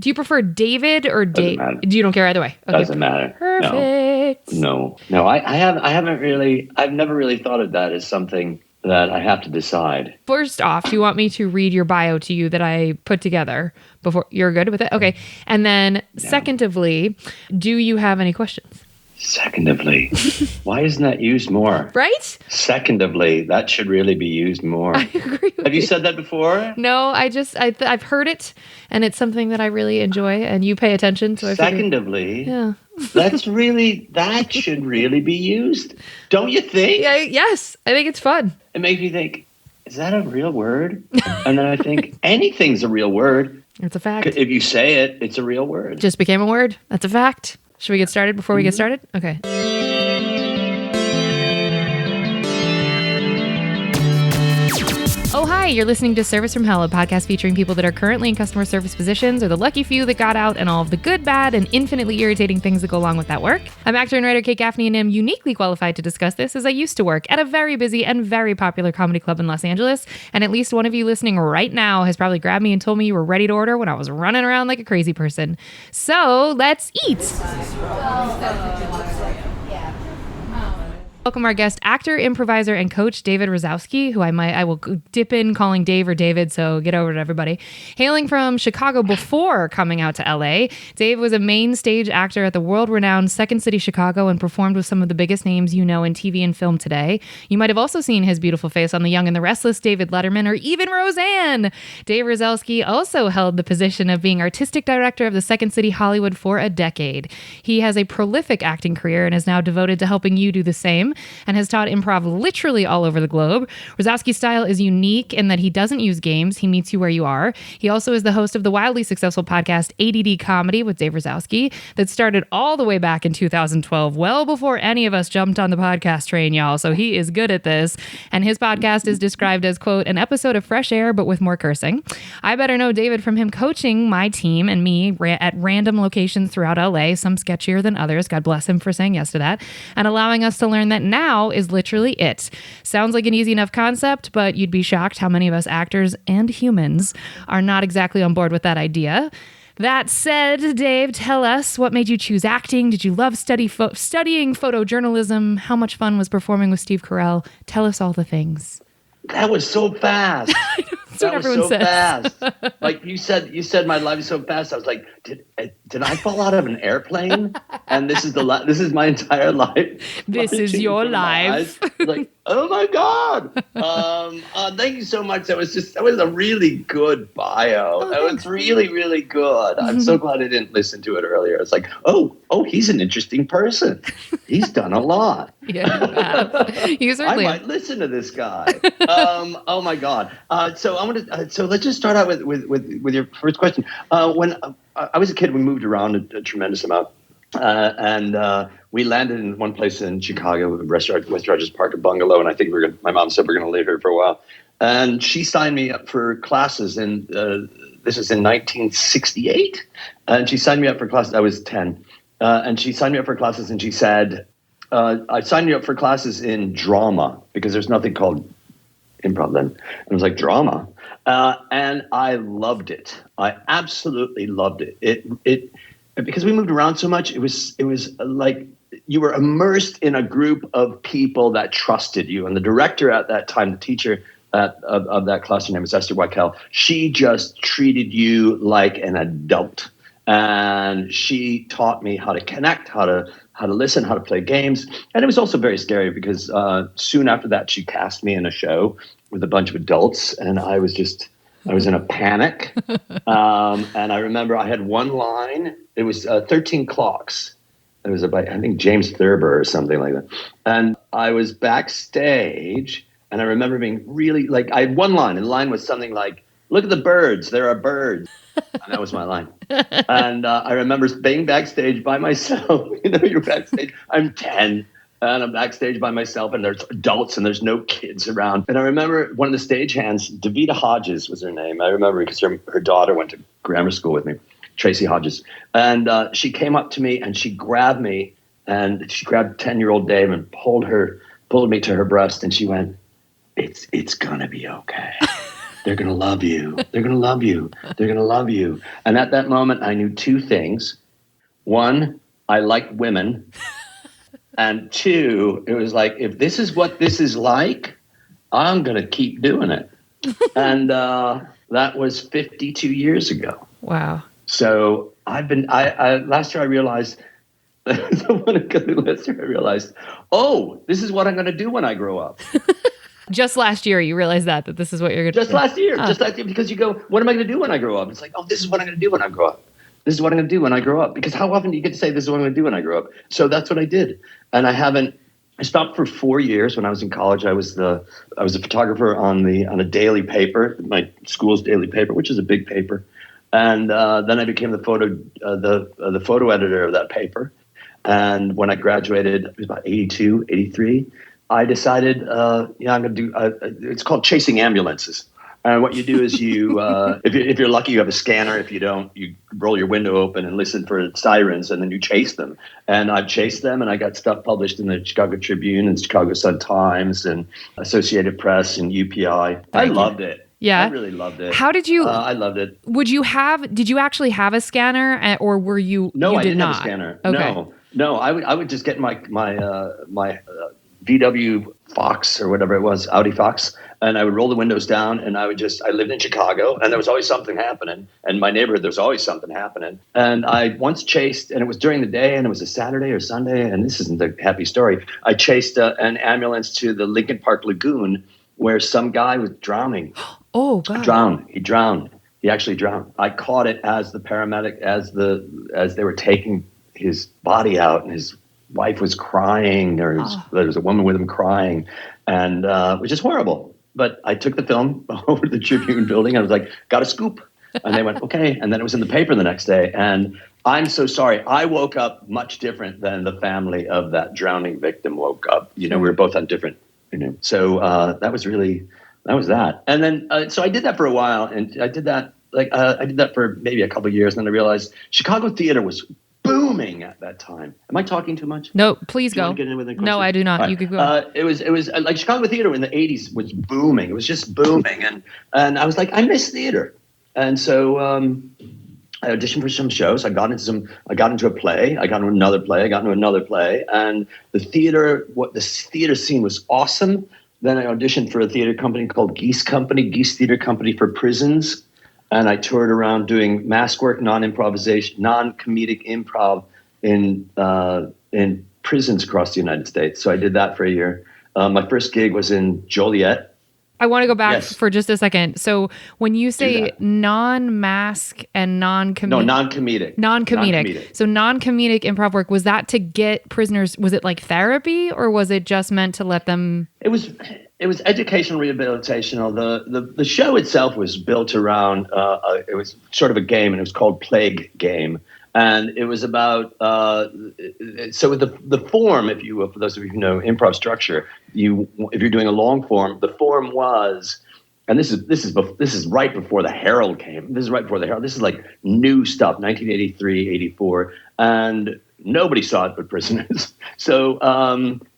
Do you prefer David or Dave? You don't care either way. Okay. Doesn't matter. Perfect. No. I've never really thought of that as something that I have to decide. First off, do you want me to read your bio to you that I put together before? You're good with it? Okay. And then secondly, do you have any questions? Secondly, why isn't that used more? Right? Secondly, that should really be used more. I agree with Have you said that before? No, I've heard it, and it's something that I really enjoy, and you pay attention. So secondly, yeah. that should really be used. Don't you think? Yeah, yes, I think it's fun. It makes me think, is that a real word? And then I think, anything's a real word. It's a fact. If you say it, it's a real word. Just became a word. That's a fact. Should we get started before we get started? Okay. Oh, hi, you're listening to Service from Hell, a podcast featuring people that are currently in customer service positions or the lucky few that got out and all of the good, bad, and infinitely irritating things that go along with that work. I'm actor and writer Kate Gaffney, and am uniquely qualified to discuss this as I used to work at a very busy and very popular comedy club in Los Angeles, and at least one of you listening right now has probably grabbed me and told me you were ready to order when I was running around like a crazy person. So, let's eat! Welcome our guest, actor, improviser, and coach David Razowsky, who I will dip in calling Dave or David, so get over it, everybody. Hailing from Chicago before coming out to LA, Dave was a main stage actor at the world-renowned Second City Chicago and performed with some of the biggest names you know in TV and film today. You might have also seen his beautiful face on The Young and the Restless, David Letterman, or even Roseanne. Dave Razowsky also held the position of being artistic director of the Second City Hollywood for a decade. He has a prolific acting career and is now devoted to helping you do the same, and has taught improv literally all over the globe. Razowsky's style is unique in that he doesn't use games. He meets you where you are. He also is the host of the wildly successful podcast ADD Comedy with Dave Razowsky that started all the way back in 2012, well before any of us jumped on the podcast train, y'all. So he is good at this. And his podcast is described as, quote, an episode of fresh air, but with more cursing. I better know David from him coaching my team and me at random locations throughout LA, some sketchier than others. God bless him for saying yes to that. And allowing us to learn that now is literally it. Sounds like an easy enough concept, but you'd be shocked how many of us actors and humans are not exactly on board with that idea. That said, Dave, tell us, what made you choose acting? Did you love studying photojournalism? How much fun was performing with Steve Carell? Tell us all the things. That was so fast. That's what everyone says. Fast. Like you said, my life is so fast. I was like, did I fall out of an airplane? And this is my entire life. This is your life. Like, oh my God. Thank you so much. That was a really good bio. That was really, really good. I'm so glad I didn't listen to it earlier. It's like, oh, he's an interesting person. He's done a lot. Yeah, you certainly. I might listen to this guy. Oh my God. So let's just start out with your first question. When I was a kid, we moved around a tremendous amount, and we landed in one place in Chicago, West Rogers Park, a bungalow, and I think my mom said we're going to live here for a while, and she signed me up for classes, and this was in 1968, and she signed me up for classes. I was 10, and she signed me up for classes, and she said, I signed you up for classes in drama because there's nothing called improv then. And I was like, drama? And I loved it. I absolutely loved it. It because we moved around so much, it was like you were immersed in a group of people that trusted you. And the director at that time, the teacher of that class, her name was Esther Weichel, she just treated you like an adult. And she taught me how to connect, how to listen, how to play games. And it was also very scary because soon after that, she cast me in a show with a bunch of adults. And I was in a panic. And I remember I had one line. It was 13 Clocks. It was about, I think, James Thurber or something like that. And I was backstage. And I remember being really, like, I had one line. And the line was something like, look at the birds. There are birds. And that was my line. And I remember being backstage by myself. You're backstage. I'm 10, and I'm backstage by myself, and there's adults, and there's no kids around. And I remember one of the stagehands, Davida Hodges was her name. I remember because her daughter went to grammar school with me, Tracy Hodges. And she came up to me, and she grabbed me, and she grabbed 10-year-old Dave and pulled me to her breast, and she went, it's going to be okay. They're going to love you. They're going to love you. They're going to love you. And at that moment, I knew two things. One, I like women. And two, it was like, if this is what this is like, I'm going to keep doing it. And that was 52 years ago. Wow. So last year I realized, oh, this is what I'm going to do when I grow up. Just last year, you realized that this is what you're going to do. Just last year, because you go, what am I going to do when I grow up? It's like, oh, this is what I'm going to do when I grow up. This is what I'm going to do when I grow up. Because how often do you get to say, this is what I'm going to do when I grow up? So that's what I did. And I stopped for 4 years. When I was in college, I was a photographer on a daily paper, my school's daily paper, which is a big paper. And then I became the photo editor of that paper. And when I graduated, it was about 82, 83, I decided, I'm going to do, it's called chasing ambulances. And what you do is if you're lucky, you have a scanner. If you don't, you roll your window open and listen for sirens, and then you chase them. And I've chased them, and I got stuff published in the Chicago Tribune and Chicago Sun-Times and Associated Press and UPI. I loved it. Yeah. I really loved it. How did you? I loved it. Did you actually have a scanner, or were you? No, I didn't not have a scanner. Okay. No. I would just get my VW Fox or whatever it was, Audi Fox, and I would roll the windows down, and I lived in Chicago, and there was always something happening. And my neighborhood, there's always something happening. And I once chased, and it was during the day, and it was a Saturday or Sunday, and this isn't a happy story. I chased an ambulance to the Lincoln Park Lagoon where some guy was drowning. Oh, God. He drowned. He actually drowned. I caught it as the paramedic, as they were taking his body out, and his wife was crying. There was a woman with him crying, and it was just horrible. But I took the film over to the Tribune building. I was like, got a scoop. And they went, okay. And then it was in the paper the next day. And I'm so sorry. I woke up much different than the family of that drowning victim woke up. We were both on different, So that was that. And then, so I did that for a while. And I did that, I did that for maybe a couple of years. And then I realized Chicago theater was booming at that time. Am I talking too much? No, please go. No, I do not. Right. You could go. It was like Chicago theater in the 80s was booming. It was just booming. And I was like, I miss theater. And so I auditioned for some shows. I got into a play. I got into another play. I got into another play. And the theater scene was awesome. Then I auditioned for a theater company called Geese Theater Company for prisons. And I toured around doing mask work, non-improvisation, non-comedic improv in prisons across the United States. So I did that for a year. My first gig was in Joliet. I want to go back for just a second. So when you say non-mask and non-comedic. No, non-comedic. Non-comedic. So non-comedic improv work, was that to get prisoners, was it like therapy, or was it just meant to let them? It was educational rehabilitation. The show itself was built around, it was sort of a game, and it was called Plague Game. And it was about, so the form, if you will, for those of you who know improv structure, if you're doing a long form, the form was, and this is right before the Herald came. This is right before the Herald. This is like new stuff, 1983, 84, and nobody saw it but prisoners. So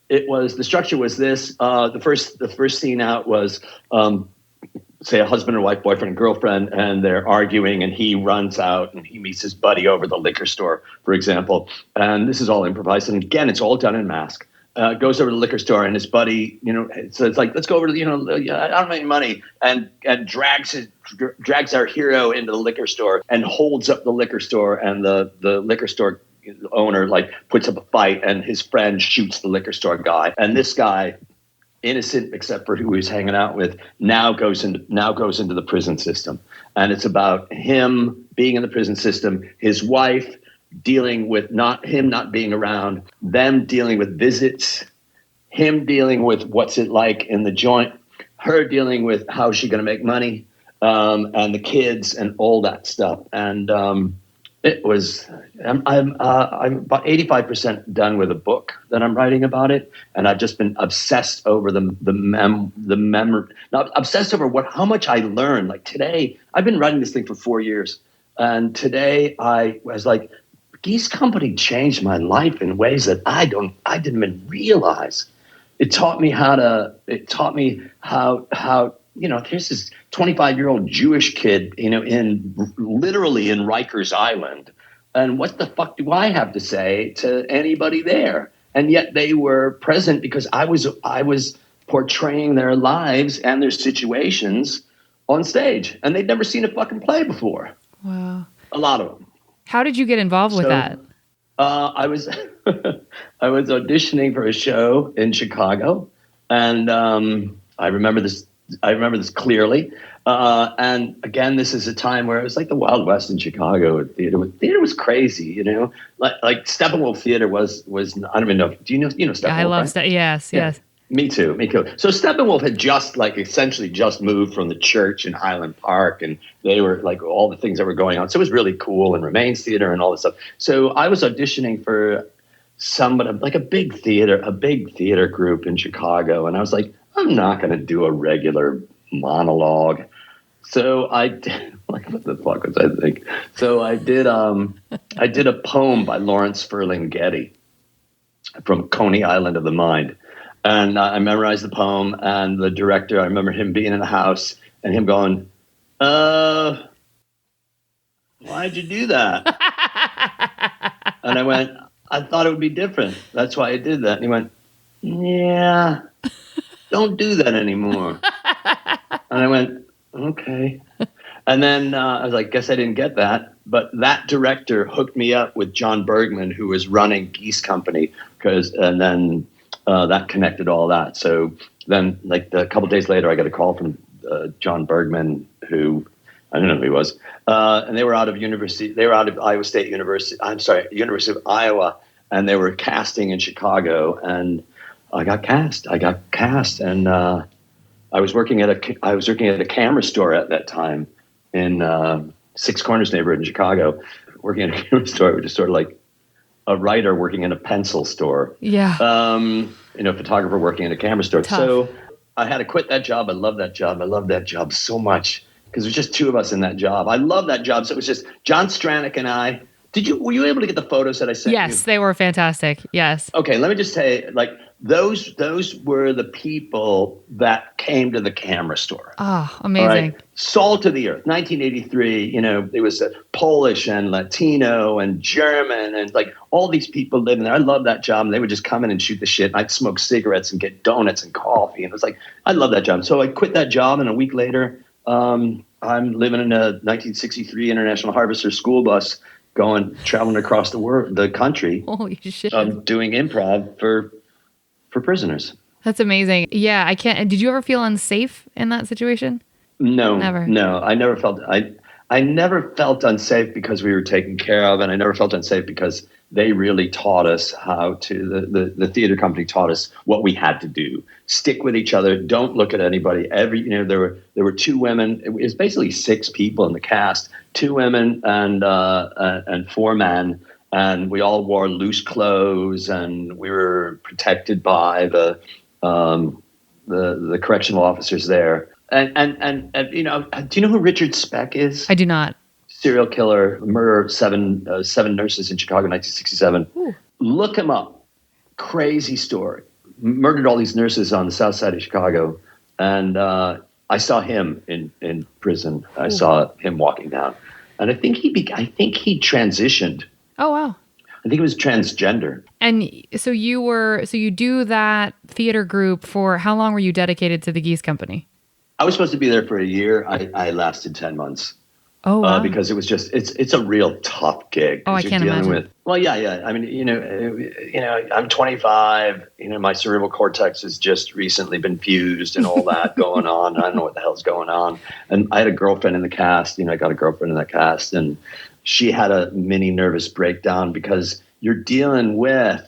the structure was this. The first scene out was, say a husband and wife, boyfriend and girlfriend, and they're arguing, and he runs out and he meets his buddy over the liquor store, for example. And this is all improvised. And again, it's all done in mask. Goes over to the liquor store, and his buddy, so it's like, let's go over to, I don't have any money, and drags our hero into the liquor store and holds up the liquor store, and the liquor store owner puts up a fight, and his friend shoots the liquor store guy. And this guy, innocent except for who he's hanging out with, now goes into the prison system. And it's about him being in the prison system, his wife dealing with him not being around, them dealing with visits, him dealing with what's it like in the joint, her dealing with how's she going to make money, and the kids and all that stuff. And it was, I'm about 85% done with a book that I'm writing about it, and I've just been obsessed over obsessed over how much I learned. Like today, I've been writing this thing for 4 years, and today I was like, Geese Company changed my life in ways that I didn't even realize. It taught me how there's this 25-year-old Jewish kid, literally in Rikers Island. And what the fuck do I have to say to anybody there? And yet they were present because I was portraying their lives and their situations on stage. And they'd never seen a fucking play before. Wow. A lot of them. How did you get involved with that? I was I was auditioning for a show in Chicago, and I remember this clearly. And again, this is a time where it was like the Wild West in Chicago. Theater was crazy, like Steppenwolf Theater was. I don't even know. Do you know Steppenwolf? Yeah, I love right? Yes. Me too. So Steppenwolf had just essentially just moved from the church in Highland Park, and they were like all the things that were going on. So it was really cool, and Remains Theater and all this stuff. So I was auditioning for somebody like a big theater group in Chicago, and I was like, I'm not going to do a regular monologue. So I did, what the fuck was I thinking? So I did a poem by Lawrence Ferlinghetti from Coney Island of the Mind. And I memorized the poem, and the director, I remember him being in the house and him going, why'd you do that? And I went, I thought it would be different. That's why I did that. And he went, yeah, don't do that anymore. And I went, okay. And then I was like, guess I didn't get that. But that director hooked me up with John Bergman, who was running Geese Company, and then that connected all that. So then, like a couple of days later, I got a call from John Bergman, who I don't know who he was, and they were out of Iowa State University. University of Iowa, and they were casting in Chicago, and I got cast, and I was working at a camera store at that time in Six Corners neighborhood in Chicago, working at a camera store, which is sort of like a writer working in a pencil store. Yeah. Photographer working in a camera store. Tough. So I had to quit that job. I love that job. I love that job so much because there's just two of us in that job. I love that job. So it was just John Stranick and I. Were you able to get the photos that I sent you? Yes, they were fantastic. Yes. Okay, let me just say, those were the people that came to the camera store. Oh, amazing. All right? Salt of the earth, 1983, it was Polish and Latino and German and all these people living there. I love that job. And they would just come in and shoot the shit. And I'd smoke cigarettes and get donuts and coffee. And it was I love that job. So I quit that job, and a week later, I'm living in a 1963 International Harvester school bus traveling across the country. Holy shit. Doing improv for prisoners. That's amazing. Yeah, I can't. Did you ever feel unsafe in that situation? No, never. No, I never felt. I never felt unsafe because we were taken care of, and I never felt unsafe because they really taught us how to. The theater company taught us what we had to do: stick with each other, don't look at anybody. There were two women. It was basically six people in the cast: two women and four men. And we all wore loose clothes, and we were protected by the correctional officers there. And do you know who Richard Speck is? I do not. Serial killer, murder of seven nurses in Chicago, 1967. Ooh. Look him up. Crazy story. Murdered all these nurses on the south side of Chicago, and I saw him in prison. I saw him walking down, and I think he transitioned. Oh, wow. I think it was transgender. And so you do that theater group for how long were you dedicated to the Geese Company? I was supposed to be there for a year. I lasted 10 months. Oh, wow. Because it was just, it's a real tough gig. Oh, I can't imagine. Yeah. I mean, I'm 25, my cerebral cortex has just recently been fused and all that going on. I don't know what the hell's going on. And I had a girlfriend in the cast, I got a girlfriend in that cast, and she had a mini nervous breakdown because you're dealing with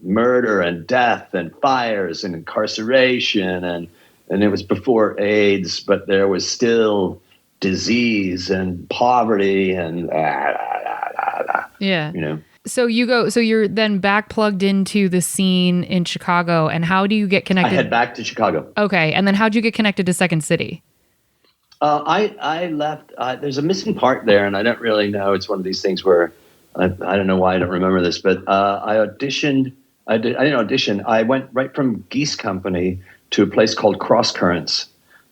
murder and death and fires and incarceration. And it was before AIDS, but there was still disease and poverty and yeah. So you're then back plugged into the scene in Chicago, and how do you get connected? I head back to Chicago. Okay. And then how'd you get connected to Second City? I left. There's a missing part there, and I don't really know. It's one of these things where I don't know why I don't remember this, but I auditioned. I didn't audition. I went right from Geese Company to a place called Cross Currents,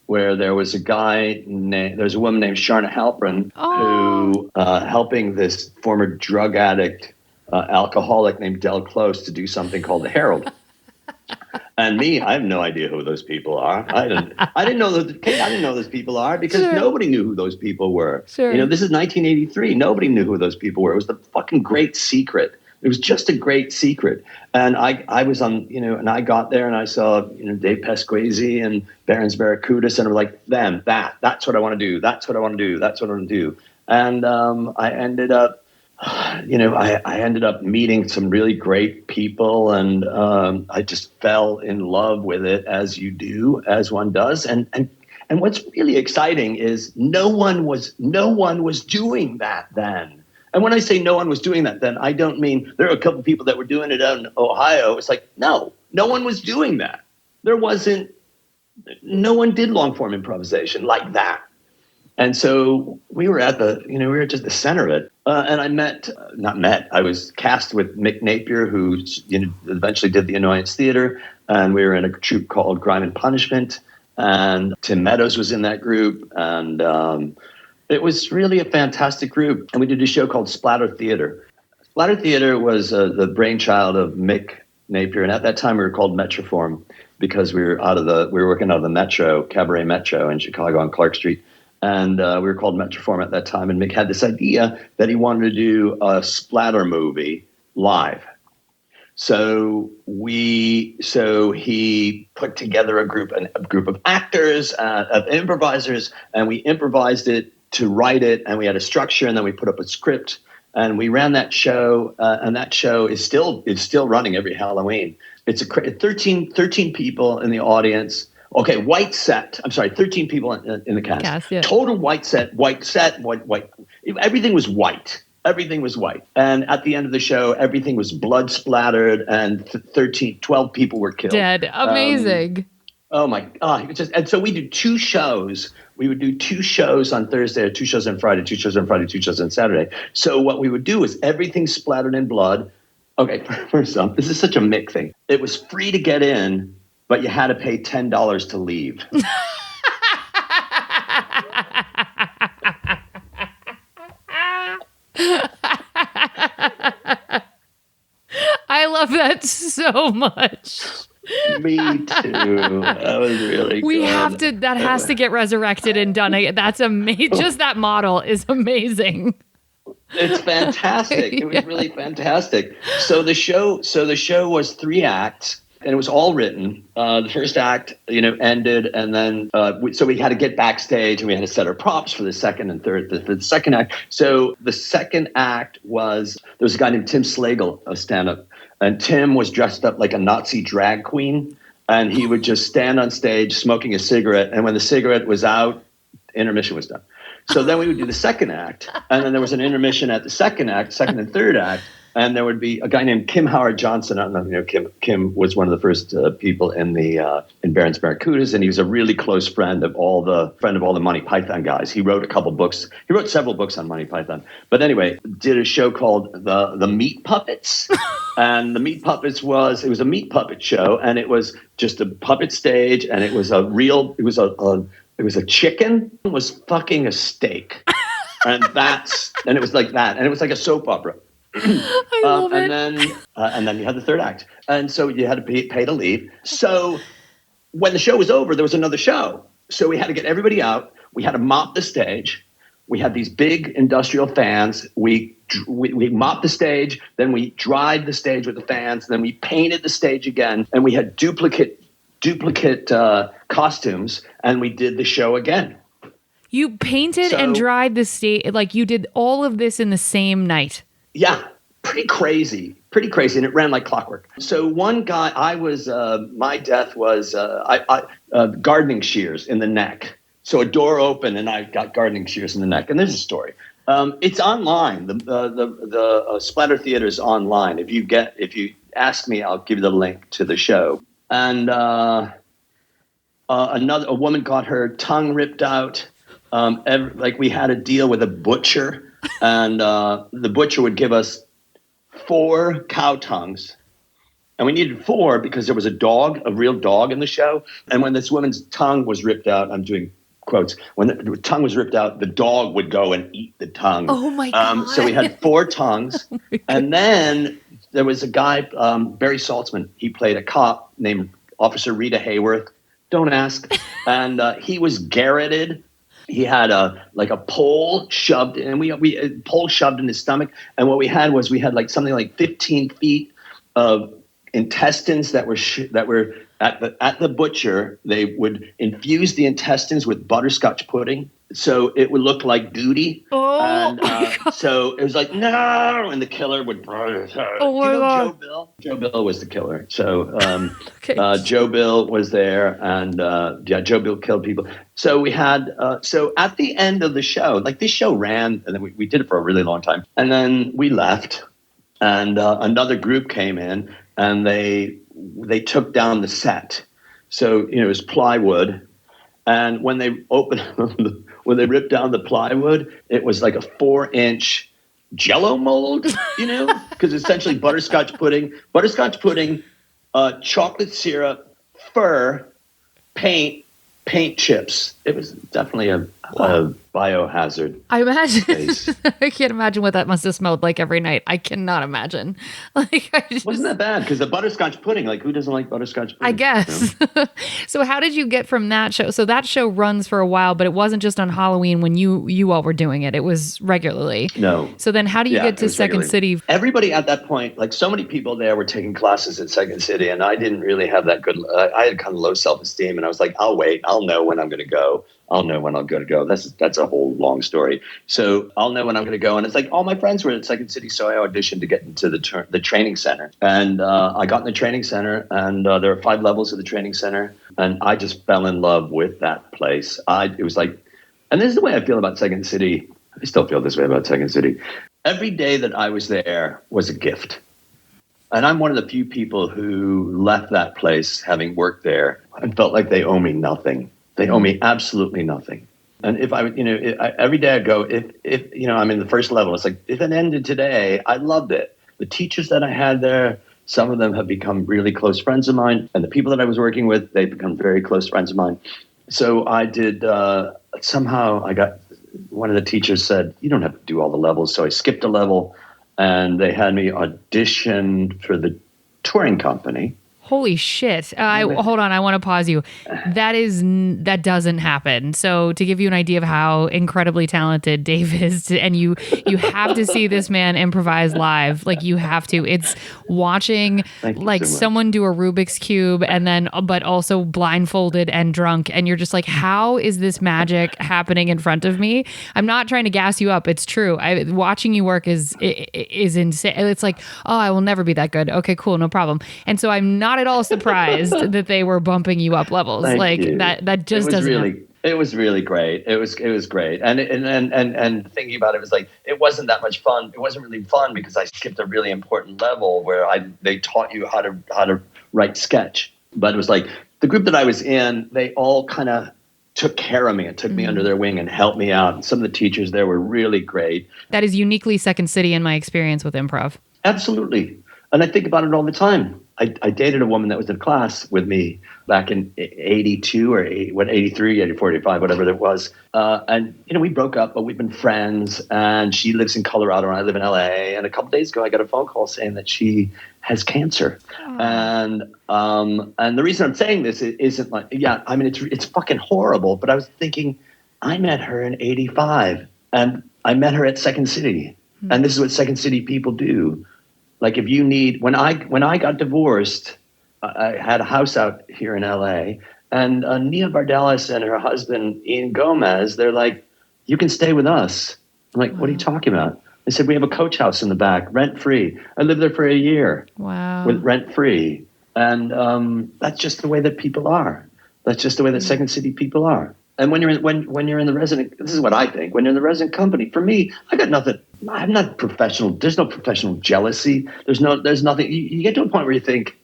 where there was a woman named Sharna Halpern who helping this former drug addict, alcoholic named Del Close to do something called the Herald. And me, I have no idea who those people are. I didn't know those people are because nobody knew who those people were. Sure. This is 1983. Nobody knew who those people were. It was the fucking great secret. It was just a great secret. And I was on, and I got there and I saw, Dave Pasquesi and Barron's Barracudas, and I'm like, that's what I want to do. That's what I want to do. That's what I want to do. And I ended up, I ended up meeting some really great people, and I just fell in love with it, as you do, as one does. And what's really exciting is no one was doing that then. And when I say no one was doing that then, I don't mean there are a couple people that were doing it out in Ohio. It's like, no one was doing that. No one did long form improvisation like that. And so we were we were just the center of it. And I was cast with Mick Napier, who eventually did the Annoyance Theater. And we were in a troupe called Grime and Punishment. And Tim Meadows was in that group. And it was really a fantastic group. And we did a show called Splatter Theater. Splatter Theater was the brainchild of Mick Napier. And at that time we were called Metroform because we were working out of the Metro, Cabaret Metro in Chicago on Clark Street. And we were called Metroform at that time. And Mick had this idea that he wanted to do a splatter movie live. So he put together a group of actors, of improvisers, and we improvised it to write it. And we had a structure, and then we put up a script, and we ran that show. And that show is still running every Halloween. It's 13 people in the audience. Okay, white set. I'm sorry, 13 people in the cast. Yeah. Total white set. Everything was white. Everything was white. And at the end of the show, everything was blood splattered, and 12 people were killed. Dead. Amazing. Oh my God. And so we did 2 shows. We would do 2 shows on Thursday, 2 shows on Friday, 2 shows on Friday, 2 shows on Saturday. So what we would do is everything splattered in blood. Okay, first off, this is such a Mick thing. It was free to get in, but you had to pay $10 to leave. I love that so much. Me too. That was really good. That has to get resurrected and done. That's amazing. Just that model is amazing. It's fantastic. It was really fantastic. So the show was 3 acts. And it was all written. The first act, ended, and then so we had to get backstage, and we had to set our props for the second and third. The second act. So the second act there was a guy named Tim Slagle, a stand-up, and Tim was dressed up like a Nazi drag queen, and he would just stand on stage smoking a cigarette, and when the cigarette was out, intermission was done. So then we would do the second act, and then there was an intermission at the second and third act. And there would be a guy named Kim Howard Johnson. I don't know if you know Kim was one of the first people in Barron's Barracudas, and he was a really close friend of all the Monty Python guys. He wrote a couple books. He wrote several books on Monty Python. But anyway, did a show called the Meat Puppets, and the Meat Puppets was a meat puppet show, and it was just a puppet stage, and it was a chicken was fucking a steak, and it was like that, and it was like a soap opera. I love it. And then you had the third act. And so you had to pay to leave. So when the show was over, there was another show. So we had to get everybody out. We had to mop the stage. We had these big industrial fans. We mopped the stage. Then we dried the stage with the fans. Then we painted the stage again. And we had duplicate costumes. And we did the show again. You painted and dried the stage. Like you did all of this in the same night. Yeah, pretty crazy. And it ran like clockwork. So one guy, my death was gardening shears in the neck. So a door opened and I got gardening shears in the neck. And there's a story. It's online. The Splatter Theater is online. If you ask me, I'll give you the link to the show. And a woman got her tongue ripped out. We had a deal with a butcher. And the butcher would give us 4 cow tongues And we needed 4 because there was a real dog in the show. And when this woman's tongue was ripped out, I'm doing quotes, when the tongue was ripped out, the dog would go and eat the tongue. Oh my God. So we had 4 tongues. And then there was a guy, Barry Saltzman. He played a cop named Officer Rita Hayworth. Don't ask. And he was garroted. He had a pole shoved, and we pole shoved in his stomach. And what we had like something like 15 feet of intestines that were at the butcher. They would infuse the intestines with butterscotch pudding, so it would look like duty. Oh, and so it was like, no, and the killer would. Oh my God. Joe Bill? Joe Bill was the killer. So Okay. Joe Bill was there, and Joe Bill killed people. So we had so at the end of the show, like this show ran, and then we did it for a really long time, and then we left, and another group came in, and they took down the set. So it was plywood, and when they when they ripped down the plywood, it was like a 4-inch Jell-O mold, because essentially butterscotch pudding, chocolate syrup, fur, paint chips. It was definitely a biohazard. I imagine. Place. I can't imagine what that must have smelled like every night. I cannot imagine. Wasn't that bad? Because the butterscotch pudding, like who doesn't like butterscotch pudding? I guess. So how did you get from that show? So that show runs for a while, but it wasn't just on Halloween when you all were doing it. It was regularly. No. So then how do you get to Second City? Everybody at that point, like so many people there were taking classes at Second City, and I didn't really have that good, I had kind of low self-esteem, and I was like, I'll wait. I'll know when I'm going to go. I'll know when I'm going to go. That's a whole long story. So I'll know when I'm going to go. And it's like all my friends were at Second City, so I auditioned to get into the training center. And I got in the training center, and there were 5 levels of the training center. And I just fell in love with that place. It was like, and this is the way I feel about Second City. I still feel this way about Second City. Every day that I was there was a gift. And I'm one of the few people who left that place having worked there and felt like they owe me nothing. They owe me absolutely nothing. And if every day I go, if I'm in the first level, it's like, if it ended today, I loved it. The teachers that I had there, some of them have become really close friends of mine. And the people that I was working with, they've become very close friends of mine. So I did, somehow I got, one of the teachers said, you don't have to do all the levels. So I skipped a level, and they had me audition for the touring company. Holy shit. Hold on. I want to pause you. That doesn't happen. So to give you an idea of how incredibly talented Dave is, and you have to see this man improvise live. Like you have to. It's watching like someone do a Rubik's Cube but also blindfolded and drunk. And you're just like, how is this magic happening in front of me? I'm not trying to gas you up. It's true. Watching you work is insane. It's like, oh, I will never be that good. Okay, cool. No problem. And so I'm not at all surprised that they were bumping you up levels. Thank you. That just doesn't. It was really great. It was great. And thinking about it was like, it wasn't that much fun. It wasn't really fun because I skipped a really important level where they taught you how to write sketch. But it was like the group that I was in, they all kind of took care of me and took me under their wing and helped me out. And some of the teachers there were really great. That is uniquely Second City in my experience with improv. Absolutely. And I think about it all the time. I dated a woman that was in class with me back in 82 or 83, 84, 85, whatever it was. And, we broke up, but we've been friends. And she lives in Colorado and I live in LA. And a couple days ago, I got a phone call saying that she has cancer. And the reason I'm saying this isn't like, it's fucking horrible. But I was thinking, I met her in 85 and I met her at Second City. And this is what Second City people do. Like if you need, when I got divorced, I had a house out here in LA, and Nia Vardalos and her husband Ian Gomez, they're like, you can stay with us. I'm like, what are you talking about? They said, we have a coach house in the back, rent free. I lived there for a year. Wow. With rent free. And that's just the way that people are. That's just the way that Second City people are. And when you're in the resident, this is what I think. When you're in the resident company, for me, I got nothing. I'm not professional. There's no professional jealousy. There's nothing. You get to a point where you think,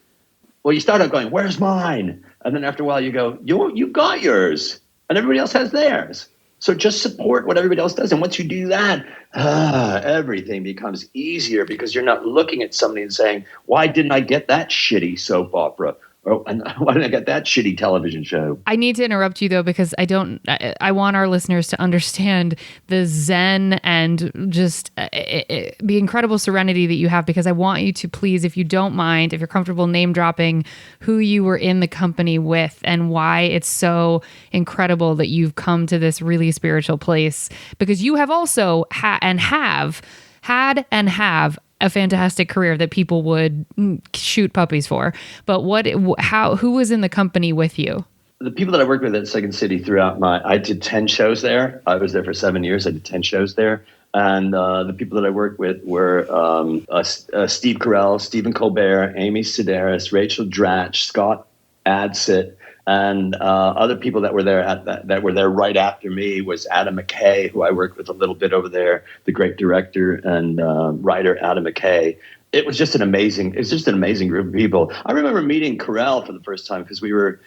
well, you start out going, "Where's mine?" And then after a while, you go, "You got yours," and everybody else has theirs. So just support what everybody else does. And once you do that, everything becomes easier because you're not looking at somebody and saying, why didn't I get that shitty soap opera? Or why didn't I get that shitty television show? I need to interrupt you though, because I want our listeners to understand the zen and just the incredible serenity that you have, because I want you to please, if you don't mind, if you're comfortable name dropping who you were in the company with and why it's so incredible that you've come to this really spiritual place, because you have also had and have a fantastic career that people would shoot puppies for. But who was in the company with you? The people that I worked with at Second City I did 10 shows there. I was there for 7 years. I did 10 shows there. And the people that I worked with were Steve Carell, Stephen Colbert, Amy Sedaris, Rachel Dratch, Scott Adsit, and other people that were there that were there right after me was Adam McKay, who I worked with a little bit over there, the great director and writer Adam McKay. It was just an amazing group of people. I remember meeting Carell for the first time because we were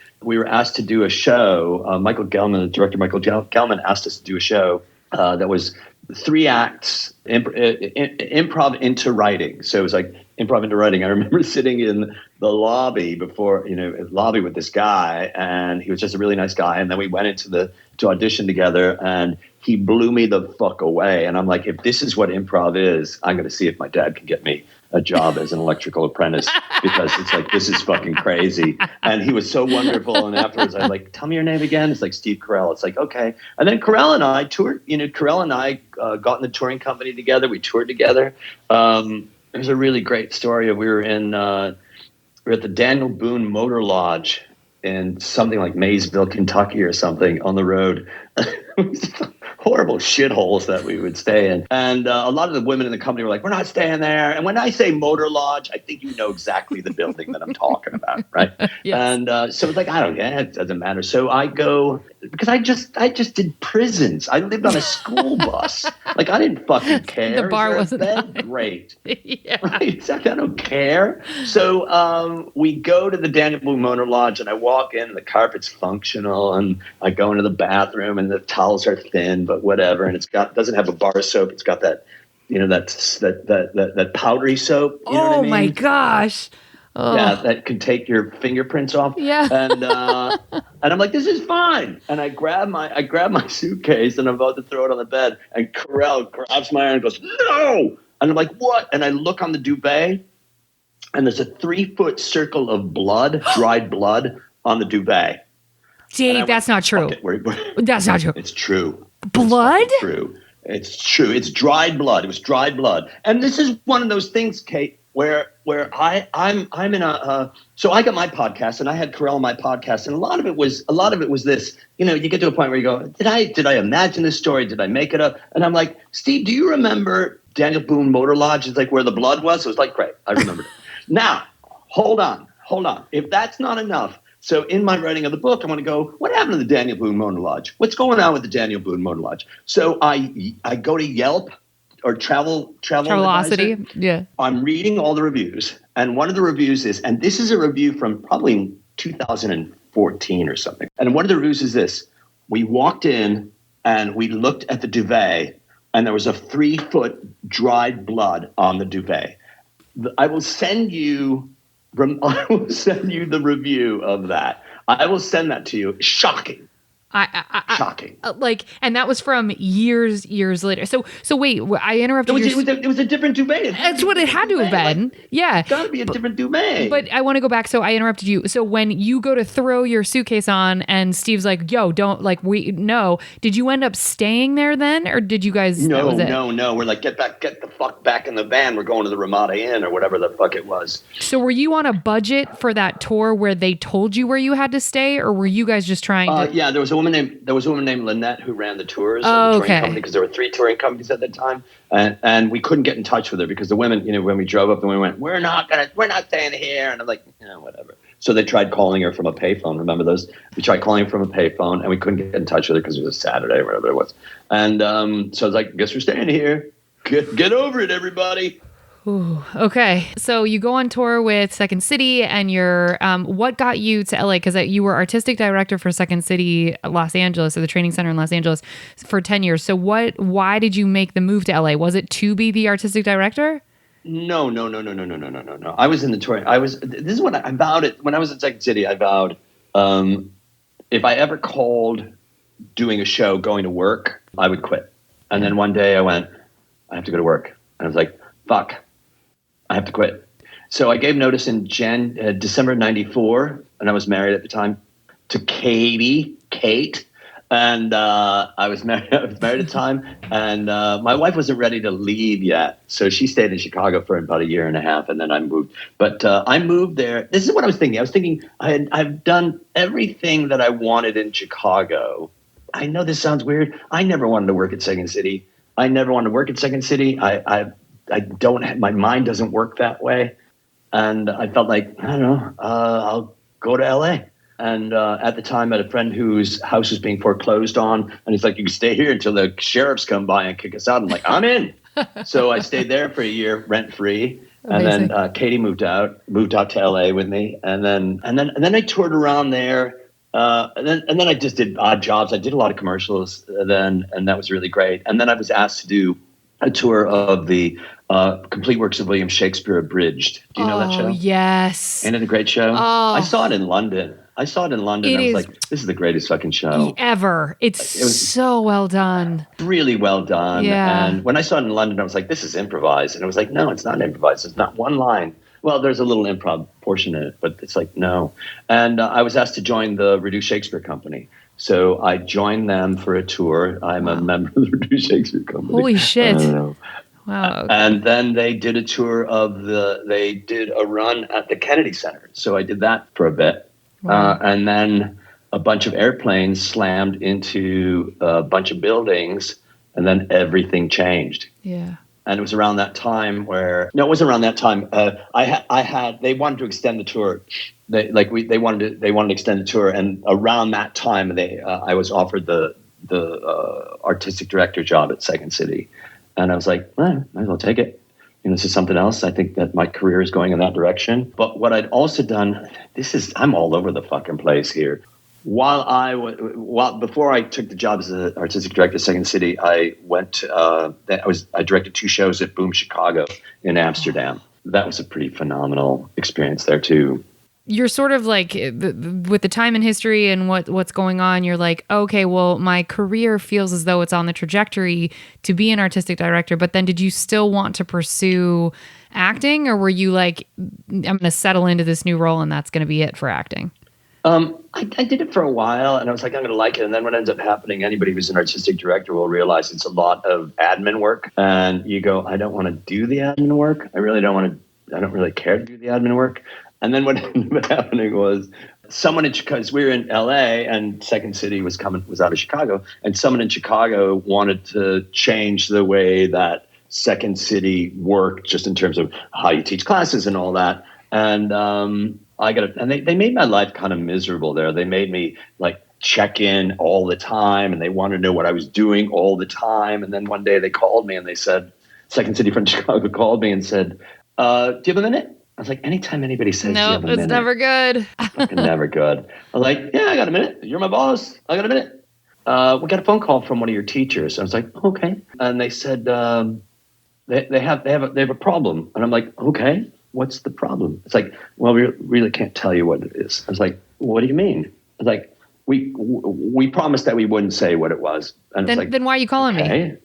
asked to do a show. The director Michael Gelman asked us to do a show that was 3 acts, improv into writing. So it was like improv into writing. I remember sitting in the lobby with this guy, and he was just a really nice guy. And then we went to audition together, and he blew me the fuck away. And I'm like, if this is what improv is, I'm going to see if my dad can get me a job as an electrical apprentice, because it's like, this is fucking crazy. And he was so wonderful. And afterwards, I'm like, tell me your name again. It's like Steve Carell. It's like, okay. And then Carell and I toured. Carell and I got in the touring company together. We toured together. There's a really great story. We were at the Daniel Boone Motor Lodge in something like Maysville, Kentucky or something on the road. Horrible shitholes that we would stay in. And a lot of the women in the company were like, we're not staying there. And when I say Motor Lodge, I think you know exactly the building that I'm talking about, right? Yes. And so it's like, it doesn't matter. So I go, because I just did prisons. I lived on a school bus. Like, I didn't fucking care. The bar wasn't that great. Yeah. Right? Exactly. I don't care. So we go to the Daniel Boone Motor Lodge, and I walk in, the carpet's functional, and I go into the bathroom, and the towels are thin, but whatever. And doesn't have a bar soap. It's got that, that powdery soap. You know what I mean? My gosh. Oh. Yeah, that can take your fingerprints off. Yeah. And I'm like, this is fine. And I grab my suitcase, and I'm about to throw it on the bed, and Carell grabs my arm and goes, no. And I'm like, what? And I look on the duvet, and there's a 3-foot circle of blood, dried blood, on the duvet. Dave, that's not true. That's not true. It's true. Blood? It's true. It's true. It's dried blood. It was dried blood. And this is one of those things, Kate, where I'm in a so I got my podcast, and I had Carell on my podcast, and a lot of it was this. You get to a point where you go, did I imagine this story? Did I make it up? And I'm like, Steve, do you remember Daniel Boone Motor Lodge? It's like where the blood was. It was like, great, I remembered it. Now, hold on. If that's not enough. So in my writing of the book, I want to go, what happened to the Daniel Boone Motor Lodge? What's going on with the Daniel Boone Motor Lodge? So I go to Yelp or Travelocity. Yeah. I'm reading all the reviews. And one of the reviews is, and this is a review from probably 2014 or something. And one of the reviews is this. We walked in and we looked at the duvet, and there was a 3-foot dried blood on the duvet. I will send you the review of that. I will send that to you. Shocking. Shocking. And that was from years later. So wait, I interrupted. It was a different duvet. That's what it had to have been. Yeah. It's got to be a different duvet. But I want to go back. So I interrupted you. So when you go to throw your suitcase on, and Steve's like, yo, don't, no. Did you end up staying there then? Or did you guys? No. We're like, get the fuck back in the van. We're going to the Ramada Inn or whatever the fuck it was. So were you on a budget for that tour where they told you where you had to stay, or were you guys just trying to? Yeah, there was a woman named Lynette who ran the tours. Oh, the touring company, because there were 3 touring companies at that time, and we couldn't get in touch with her because the women, when we drove up, the women went, we're not staying here, and I'm like, whatever. So they tried calling her from a payphone. Remember those? We tried calling her from a payphone, and we couldn't get in touch with her because it was a Saturday or whatever it was. And so I was like, guess we're staying here. Get over it, everybody. Ooh, okay. So you go on tour with Second City, and what got you to LA? Because you were artistic director for Second City Los Angeles, or the training center in Los Angeles, for 10 years. So why did you make the move to LA? Was it to be the artistic director? No. I was in the tour. This is what I vowed it when I was at Second City. I vowed, if I ever called doing a show going to work, I would quit. And then one day I went, I have to go to work. And I was like, fuck, I have to quit. So I gave notice in December '94, and I was married at the time to Kate. And I was married at the time, and my wife wasn't ready to leave yet. So she stayed in Chicago for about a year and a half, and then I moved. But I moved there. This is what I was thinking. I've done everything that I wanted in Chicago. I know this sounds weird. I never wanted to work at Second City. I don't have, my mind doesn't work that way. And I felt like, I don't know, I'll go to LA. And at the time, I had a friend whose house was being foreclosed on. And he's like, you can stay here until the sheriffs come by and kick us out. I'm like, I'm in. So I stayed there for a year, rent free. Amazing. And then Katie moved out to LA with me. And then I toured around there. And then I just did odd jobs. I did a lot of commercials then, and that was really great. And then I was asked to do a tour of the complete works of William Shakespeare abridged. Do you know that show? Yes. Ain't it a great show? Oh. I saw it in London. And I was like, this is the greatest fucking show ever. It was so well done. Really well done. Yeah. And when I saw it in London, I was like, this is improvised. And I was like, no, it's not improvised. It's not one line. Well, there's a little improv portion in it, but it's like, no. And I was asked to join the Reduced Shakespeare Company. So I joined them for a tour. I'm a member of the Reduced Shakespeare Company. Holy shit. I don't know. Wow. And then they did a tour they did a run at the Kennedy Center. So I did that for a bit. Wow. And then a bunch of airplanes slammed into a bunch of buildings, and then everything changed. Yeah. And it was around that time it wasn't around that time. They wanted to extend the tour. They wanted to extend the tour. And around that time, I was offered the artistic director job at Second City. And I was like, might as well take it. This is something else. I think that my career is going in that direction. But what I'd also done, I'm all over the fucking place here. Before I took the job as an artistic director at Second City, I directed 2 shows at Boom Chicago in Amsterdam. That was a pretty phenomenal experience there too. You're sort of like, with the time in history and what's going on, you're like, okay, well, my career feels as though it's on the trajectory to be an artistic director. But then did you still want to pursue acting, or were you like, I'm going to settle into this new role and that's going to be it for acting? I did it for a while, and I was like, I'm going to like it. And then what ends up happening, anybody who's an artistic director will realize it's a lot of admin work. And you go, I don't want to do the admin work. I don't really care to do the admin work. And then what ended up happening was because we were in LA and Second City was out of Chicago, and someone in Chicago wanted to change the way that Second City worked, just in terms of how you teach classes and all that. And they made my life kind of miserable there. They made me like check in all the time, and they wanted to know what I was doing all the time. And then one day they called me and they said, Second City from Chicago called me and said, do you have a minute? I was like, anytime anybody says, nope, it's never good. Fucking never good. I was like, yeah, I got a minute. You're my boss. I got a minute. We got a phone call from one of your teachers. I was like, okay. And they said, they have a problem. And I'm like, okay, what's the problem? It's like, well, we really can't tell you what it is. I was like, what do you mean? I was like, we promised that we wouldn't say what it was. And then why are you calling me?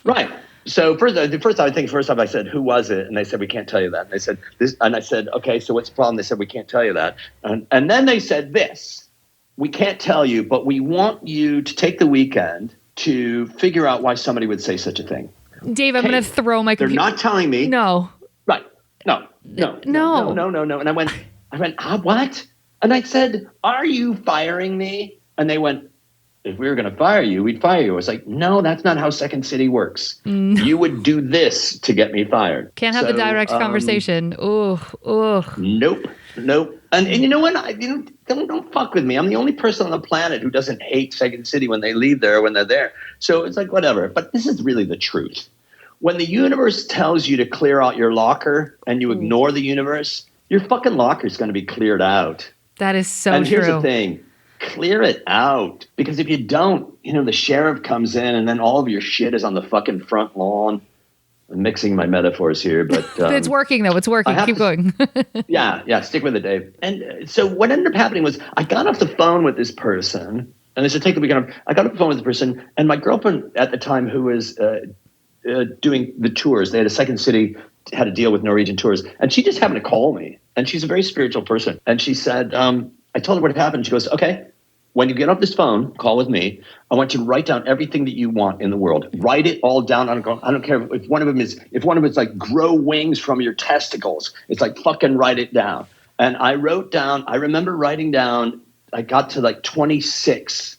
Right. So first time I said, who was it? And they said, we can't tell you that. And they said this, and I said, okay, so what's the problem? They said, we can't tell you that. And then they said this, we can't tell you, but we want you to take the weekend to figure out why somebody would say such a thing. Dave, I'm going to throw my computer. They're not telling me. No. Right. No. And I went, what? And I said, are you firing me? And they went, if we were going to fire you, we'd fire you. I was like, no, that's not how Second City works. No. You would do this to get me fired. Can't have the direct conversation. Nope. And you know what? Don't fuck with me. I'm the only person on the planet who doesn't hate Second City when they leave there or when they're there. So it's like, whatever. But this is really the truth. when the universe tells you to clear out your locker and you ignore the universe, your fucking locker is going to be cleared out. That is so and true. Here's the thing. Clear it out. Because if you don't, the sheriff comes in and then all of your shit is on the fucking front lawn. I'm mixing my metaphors here, but... it's working, though. It's working. Keep going. Yeah. Stick with it, Dave. And so what ended up happening was I got off the phone with this person, and this would take the weekend. I got off the phone with the person, and my girlfriend at the time, who was doing the tours, they had a second city, had a deal with Norwegian Tours, and she just happened to call me. And she's a very spiritual person. And she said, I told her what had happened. She goes, okay, when you get off this phone, call with me. I want you to write down everything that you want in the world. Write it all down. I don't care if one of them is like grow wings from your testicles. It's like fucking write it down. And I wrote down, I remember writing down, I got to like 26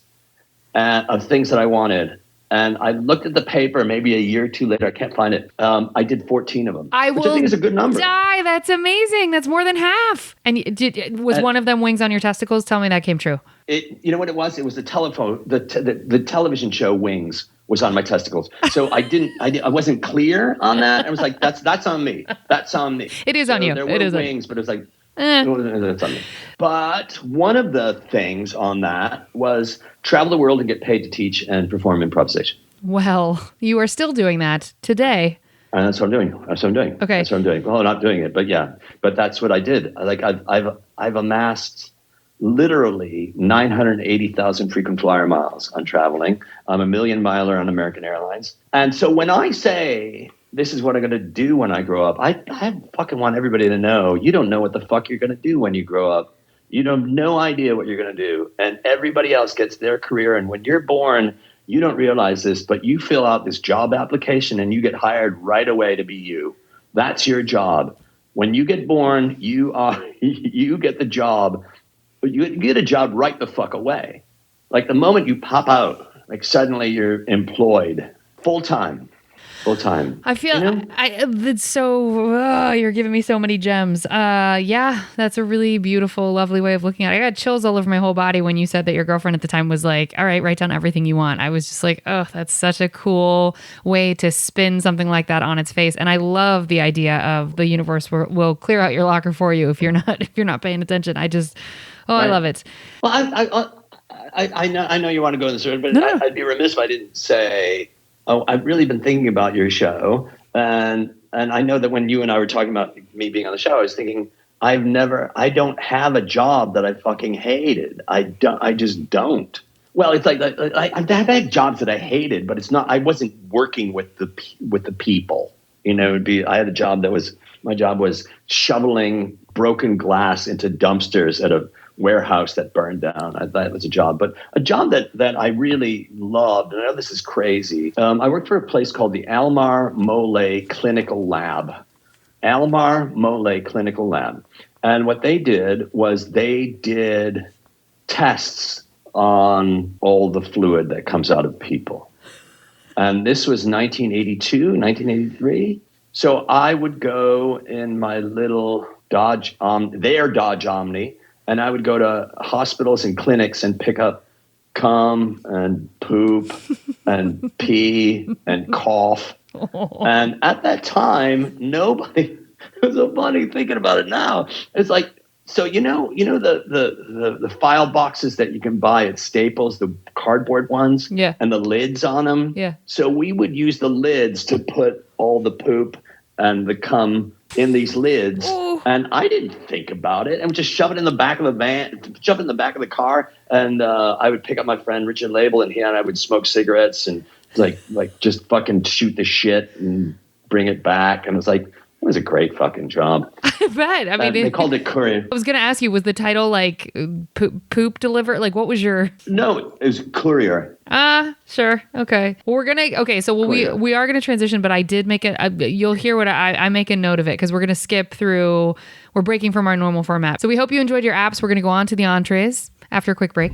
of things that I wanted. And I looked at the paper maybe a year or two later. I can't find it. I did 14 of them, which I think is a good number. That's amazing. That's more than half. And was one of them wings on your testicles? Tell me that came true. You know what it was? It was the telephone, the television show Wings was on my testicles. So I wasn't clear on that. I was like, that's on me. That's on me. It is on you. There were wings, but it was like, that's on me. But one of the things on that was travel the world and get paid to teach and perform improvisation. Well, you are still doing that today. And that's what I'm doing. Okay. That's what I'm doing. Well, I'm not doing it, but yeah. But that's what I did. Like I've amassed literally 980,000 frequent flyer miles on traveling. I'm a million miler on American Airlines. And so when I say this is what I'm going to do when I grow up, I fucking want everybody to know you don't know what the fuck you're going to do when you grow up. You have no idea what you're going to do. And everybody else gets their career. And when you're born, you don't realize this, but you fill out this job application and you get hired right away to be you. That's your job. When you get born, you get the job. You get a job right the fuck away. Like the moment you pop out, like suddenly you're employed full time. I feel it's so you're giving me so many gems. Yeah, that's a really beautiful, lovely way of looking at it. I got chills all over my whole body when you said that your girlfriend at the time was like, all right, write down everything you want. I was just like, oh, that's such a cool way to spin something like that on its face. And I love the idea of the universe will clear out your locker for you if you're not paying attention. I love it. Well, I know you want to go in this room, but no. I'd be remiss if I didn't say, I've really been thinking about your show, and I know that when you and I were talking about me being on the show, I was thinking I don't have a job that I fucking hated. I just don't. Well, it's like I've had jobs that I hated, but it's not. I wasn't working with the people. I had a job my job was shoveling broken glass into dumpsters at a warehouse that burned down. That was a job, but a job that I really loved. And I know this is crazy. I worked for a place called the Almar Mole Clinical Lab. Almar Mole Clinical Lab. And what they did was they did tests on all the fluid that comes out of people. And this was 1982, 1983. So I would go in my little Dodge Omni, and I would go to hospitals and clinics and pick up cum and poop and pee and cough. And at that time, nobody, it was so funny thinking about it now. It's like, so the file boxes that you can buy at Staples, the cardboard ones, yeah, and the lids on them. Yeah. So we would use the lids to put all the poop and the cum in these lids. Ooh. And I didn't think about it. I would just shove it in the back of the van, shove it in the back of the car, and I would pick up my friend Richard Label, and he and I would smoke cigarettes and like just fucking shoot the shit and bring it back. And it was like, it was a great fucking job. I bet. I mean, they called it courier. I was going to ask you, was the title like poop deliver? Like, what was your? No, it was courier. Sure. Okay. Well, we are going to transition, but I did make it. You'll hear what I make a note of it because we're going to skip through. We're breaking from our normal format. So we hope you enjoyed your apps. We're going to go on to the entrees after a quick break.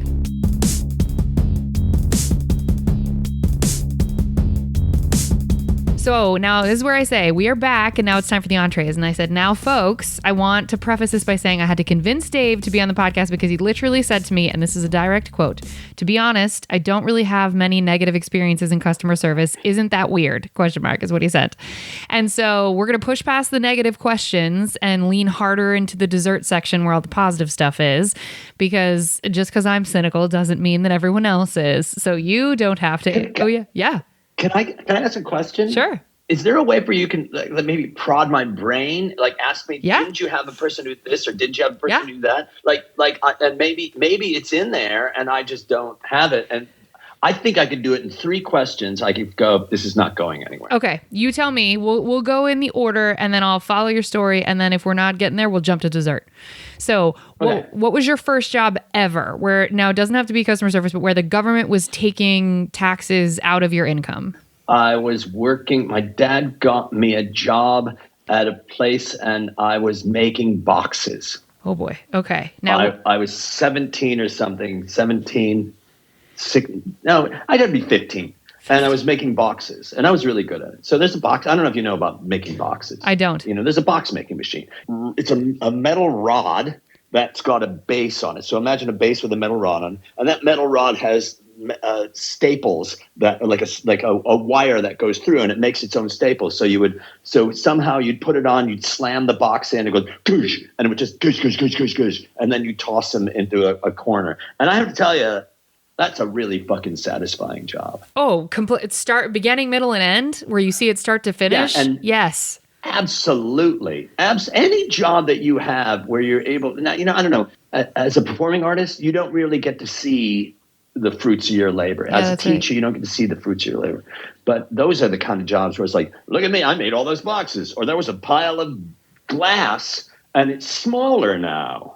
So now this is where I say we are back and now it's time for the entrees. And I said, now folks, I want to preface this by saying I had to convince Dave to be on the podcast because he literally said to me, and this is a direct quote, "To be honest, I don't really have many negative experiences in customer service. Isn't that weird?" Question mark is what he said. And so we're going to push past the negative questions and lean harder into the dessert section where all the positive stuff is, because just because I'm cynical doesn't mean that everyone else is. So you don't have to. Yeah. Can I ask a question? Sure. Is there a way for you can like maybe prod my brain, like ask me, didn't you have a person do this or didn't you have a person do that? And maybe it's in there and I just don't have it. And I think I could do it in 3 questions. I could go, this is not going anywhere. Okay. You tell me. We'll go in the order and then I'll follow your story. And then if we're not getting there, we'll jump to dessert. So what was your first job ever where now it doesn't have to be customer service, but where the government was taking taxes out of your income? I was working. My dad got me a job at a place and I was making boxes. Oh boy. Okay. Now I was 17 or something, 17. I gotta be 15. And I was making boxes and I was really good at it. So there's a box. I don't know if you know about making boxes. I don't. There's a box making machine. It's a metal rod that's got a base on it. So imagine a base with a metal rod on, and that metal rod has staples that are like a wire that goes through, and it makes its own staples. So somehow you'd put it on, you'd slam the box in, it goes goosh, and it would just goosh, goosh, goosh, goosh, goosh, and then you toss them into a corner. And I have to tell you, that's a really fucking satisfying job. Oh, start, beginning, middle, and end, where you see it start to finish? Yeah, and yes. Absolutely. Any job that you have where you're able – now, I don't know. As a performing artist, you don't really get to see the fruits of your labor. As a teacher, you don't get to see the fruits of your labor. But those are the kind of jobs where it's like, look at me, I made all those boxes. Or there was a pile of glass – and it's smaller now.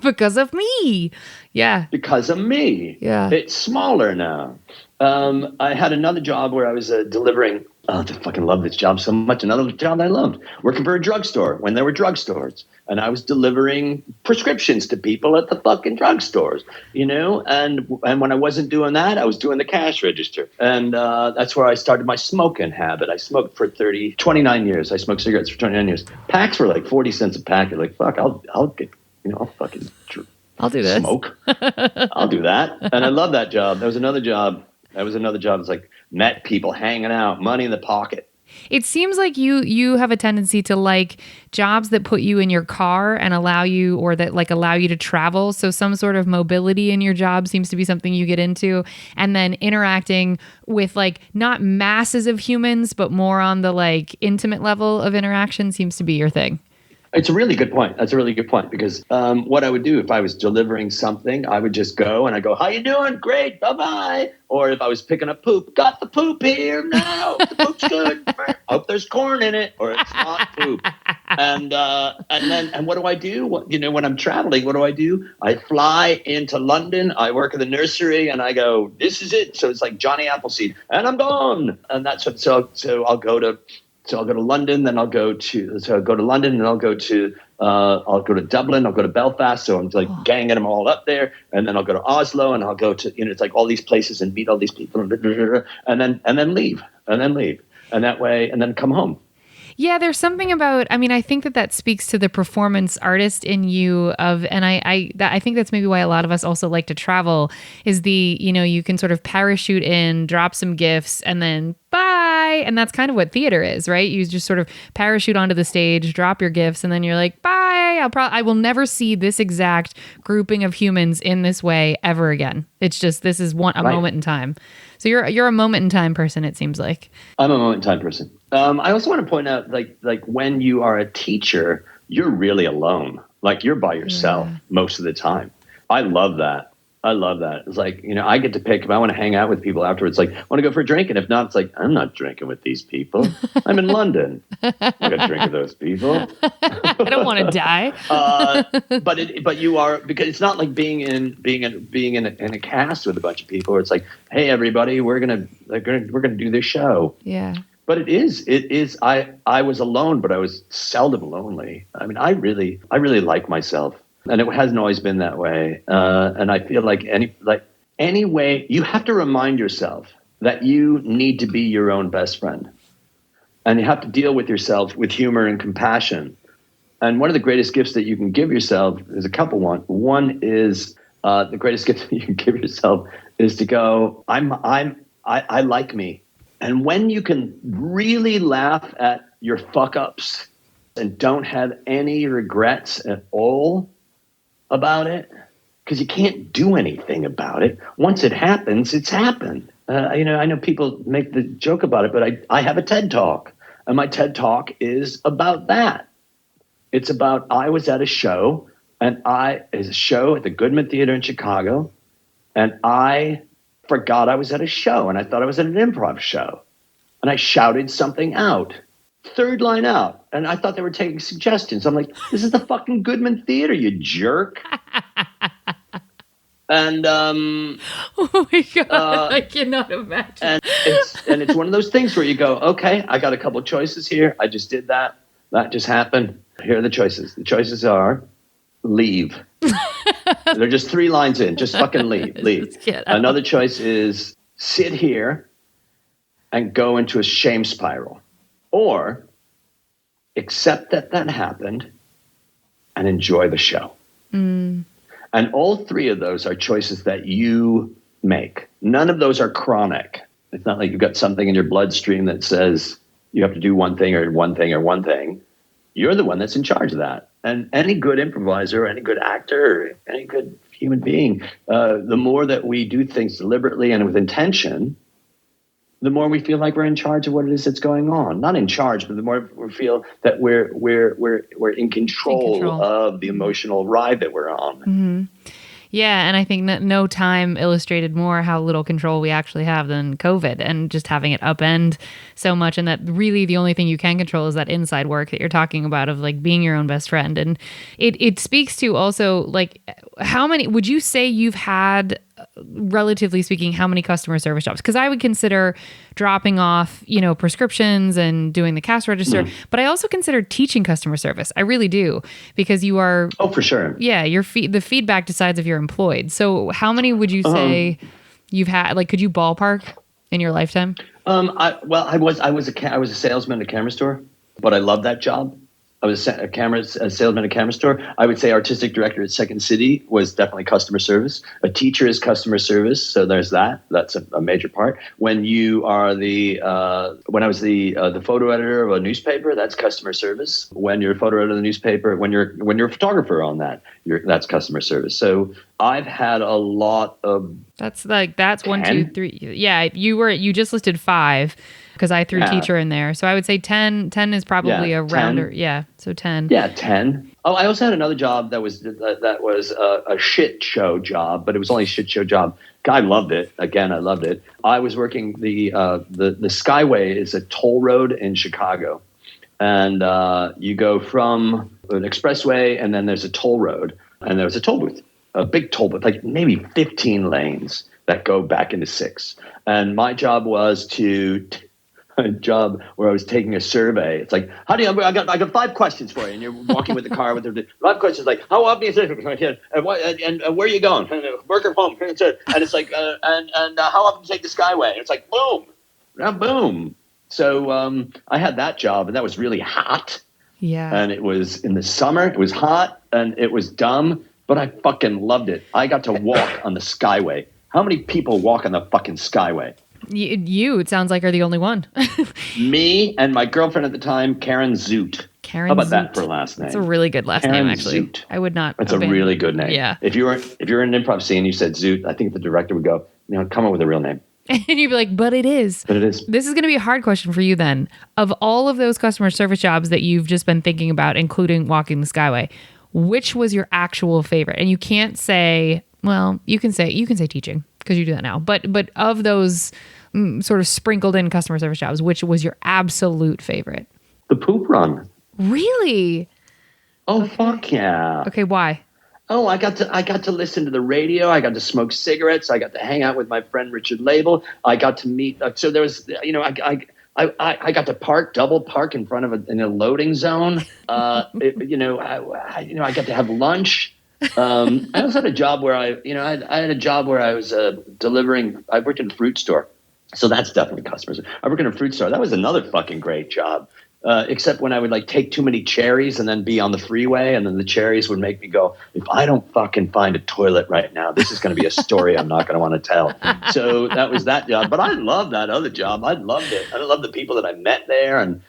Because of me. Yeah. Because of me. Yeah. It's smaller now. I had another job where I was delivering. Oh, I fucking love this job so much. Another job I loved. Working for a drugstore when there were drugstores. And I was delivering prescriptions to people at the fucking drugstores, And when I wasn't doing that, I was doing the cash register. And that's where I started my smoking habit. I smoked for 29 years. I smoked cigarettes for 29 years. Packs were like 40 cents a pack. You're like, fuck, I'll get, I'll fucking I'll do this. Smoke. I'll do that. And I love that job. There was another job. It's like met people hanging out, money in the pocket. It seems like you have a tendency to like jobs that put you in your car and allow you to travel. So some sort of mobility in your job seems to be something you get into. And then interacting with like not masses of humans, but more on the like intimate level of interaction seems to be your thing. It's a really good point. That's a really good point because what I would do if I was delivering something, I would just go and I go, how you doing? Great. Bye-bye. Or if I was picking up poop, got the poop here now. The poop's good. Hope there's corn in it or it's not poop. And what do I do? When I'm traveling, what do? I fly into London. I work at the nursery and I go, this is it. So it's like Johnny Appleseed and I'm gone. And that's what, so I'll go to London, then I'll go to Dublin, I'll go to Belfast. So I'm like ganging them all up there. And then I'll go to Oslo and I'll go to, it's like all these places and meet all these people and then leave. And that way, and then come home. Yeah, there's something about, I think that speaks to the performance artist in you and I think that's maybe why a lot of us also like to travel is you can sort of parachute in, drop some gifts and then bye. And that's kind of what theater is, right? You just sort of parachute onto the stage, drop your gifts and then you're like, bye. I will never see this exact grouping of humans in this way ever again. It's just, this is a moment in time. So you're a moment in time person, it seems like. I'm a moment in time person. I also want to point out, like when you are a teacher, you're really alone. Like you're by yourself most of the time. I love that. It's like, I get to pick if I want to hang out with people afterwards. Like, I want to go for a drink, and if not, it's like I'm not drinking with these people. I'm in London. I'm not gonna drink with those people. I don't want to die. But you are, because it's not like being in a cast with a bunch of people. Where it's like, hey everybody, we're gonna do this show. Yeah. But it is. I was alone, but I was seldom lonely. I really like myself, and it hasn't always been that way. And I feel like any way you have to remind yourself that you need to be your own best friend. And you have to deal with yourself with humor and compassion. And one of the greatest gifts that you can give yourself is a couple one. One is the greatest gift that you can give yourself is to go, I like me. And when you can really laugh at your fuck ups and don't have any regrets at all about it, because you can't do anything about it. Once it happens, it's happened. I know people make the joke about it, but I have a TED Talk, and my TED Talk is about that. It's about, I was at a show, it's a show at the Goodman Theater in Chicago, and I forgot I was at a show, and I thought I was at an improv show, and I shouted something out, third line out, and I thought they were taking suggestions. I'm like, this is the fucking Goodman Theater, you jerk. And oh my God, I cannot imagine. And it's one of those things where you go, okay, I got a couple of choices here. I just did that. That just happened. Here are the choices. The choices are leave. They're just 3 lines in. Just fucking leave. Another choice is sit here and go into a shame spiral. Or accept that happened and enjoy the show. Mm. And all 3 of those are choices that you make. None of those are chronic. It's not like you've got something in your bloodstream that says you have to do one thing or one thing or one thing. You're the one that's in charge of that. And any good improviser, any good actor, any good human being, the more that we do things deliberately and with intention, the more we feel like we're in charge of what it is that's going on. Not in charge, but the more we feel that we're in control of the emotional ride that we're on. Mm-hmm. Yeah, and I think that no time illustrated more how little control we actually have than COVID, and just having it upend so much, and that really the only thing you can control is that inside work that you're talking about of like being your own best friend. And it speaks to also like how many would you say you've had, relatively speaking, how many customer service jobs? Because I would consider dropping off, prescriptions and doing the cash register, but I also consider teaching customer service. I really do, because you are. Oh, for sure. Yeah, the feedback decides if you're employed. So how many would you say you've had? Like, could you ballpark in your lifetime? I was a salesman at a camera store, but I loved that job. I was a salesman at a camera store. I would say artistic director at Second City was definitely customer service. A teacher is customer service, so there's that. That's a major part. When you are when I was the photo editor of a newspaper, that's customer service. When you're a photo editor of the newspaper, when you're a photographer on that, that's customer service. So I've had a lot of. That's 1, 2, 3. Yeah, you just listed 5. Because I threw teacher in there. So I would say 10. 10 is probably a rounder. Yeah, so 10. Yeah, 10. Oh, I also had another job that was a shit show job, but it was only a shit show job. I loved it. Again, I loved it. I was working the Skyway is a toll road in Chicago. And you go from an expressway, and then there's a toll road. And there's a toll booth, a big toll booth, like maybe 15 lanes that go back into 6. And my job was a job where I was taking a survey. It's like, I got 5 questions for you, and you're walking with the car with the 5 questions, like, how often is it, and where are you going, and work or home, and it's like, and how often do you take the Skyway? And it's like, boom. So I had that job, and that was really hot. Yeah. And it was in the summer. It was hot, and it was dumb, but I fucking loved it. I got to walk on the Skyway. How many people walk on the fucking Skyway? It sounds like, are the only one. Me and my girlfriend at the time, Karen Zoot. How about that for a last name? It's a really good last name, actually. Zoot. I would not. That's a really good name. Yeah. If you're in an improv scene, you said Zoot, I think the director would go, come up with a real name. And you'd be like, but it is. This is going to be a hard question for you then. Of all of those customer service jobs that you've just been thinking about, including walking the Skyway, which was your actual favorite? And you can't say, well, you can say teaching, because you do that now. But of those sort of sprinkled in customer service jobs, which was your absolute favorite? The poop run. Really? Oh, okay. Fuck yeah. Okay, why? Oh, I got to listen to the radio. I got to smoke cigarettes. I got to hang out with my friend Richard Label. I got to meet. So there was, I got to double park in front of in a loading zone. I got to have lunch. I also had a job where I had a job where I was delivering. I worked in a fruit store. So that's definitely customers. I worked in a fruit store. That was another fucking great job. Except when I would like take too many cherries and then be on the freeway, and then the cherries would make me go, if I don't fucking find a toilet right now, this is going to be a story I'm not going to want to tell. So that was that job. But I loved that other job. I loved it. I loved the people that I met there, and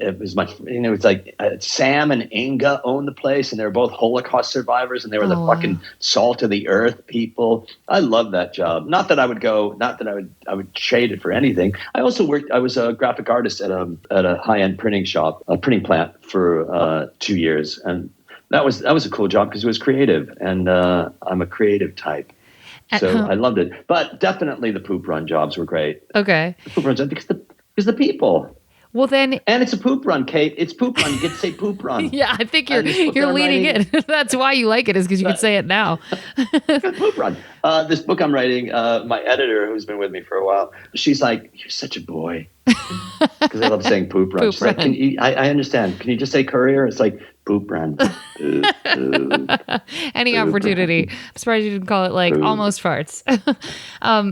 it was much, it's like Sam and Inga owned the place, and they were both Holocaust survivors, and they were the fucking salt of the earth people. I loved that job. Not that I would trade it for anything. I also I was a graphic artist at a high-end printing shop, a printing plant for 2 years. And that was a cool job because it was creative, and I'm a creative type. So I loved it. But definitely the poop run jobs were great. Okay. The poop run jobs, because the people. Well, then, and it's a poop run, Kate. It's poop run. You get to say poop run. Yeah, I think you're leading it. That's why you like it, is because you can say it now. Poop run. This book I'm writing, my editor, who's been with me for a while, she's like, "You're such a boy," because I love saying poop run. She's like, I understand. Can you just say courier? It's like poop run. Poop, poop, any opportunity. I'm surprised you didn't call it like almost farts.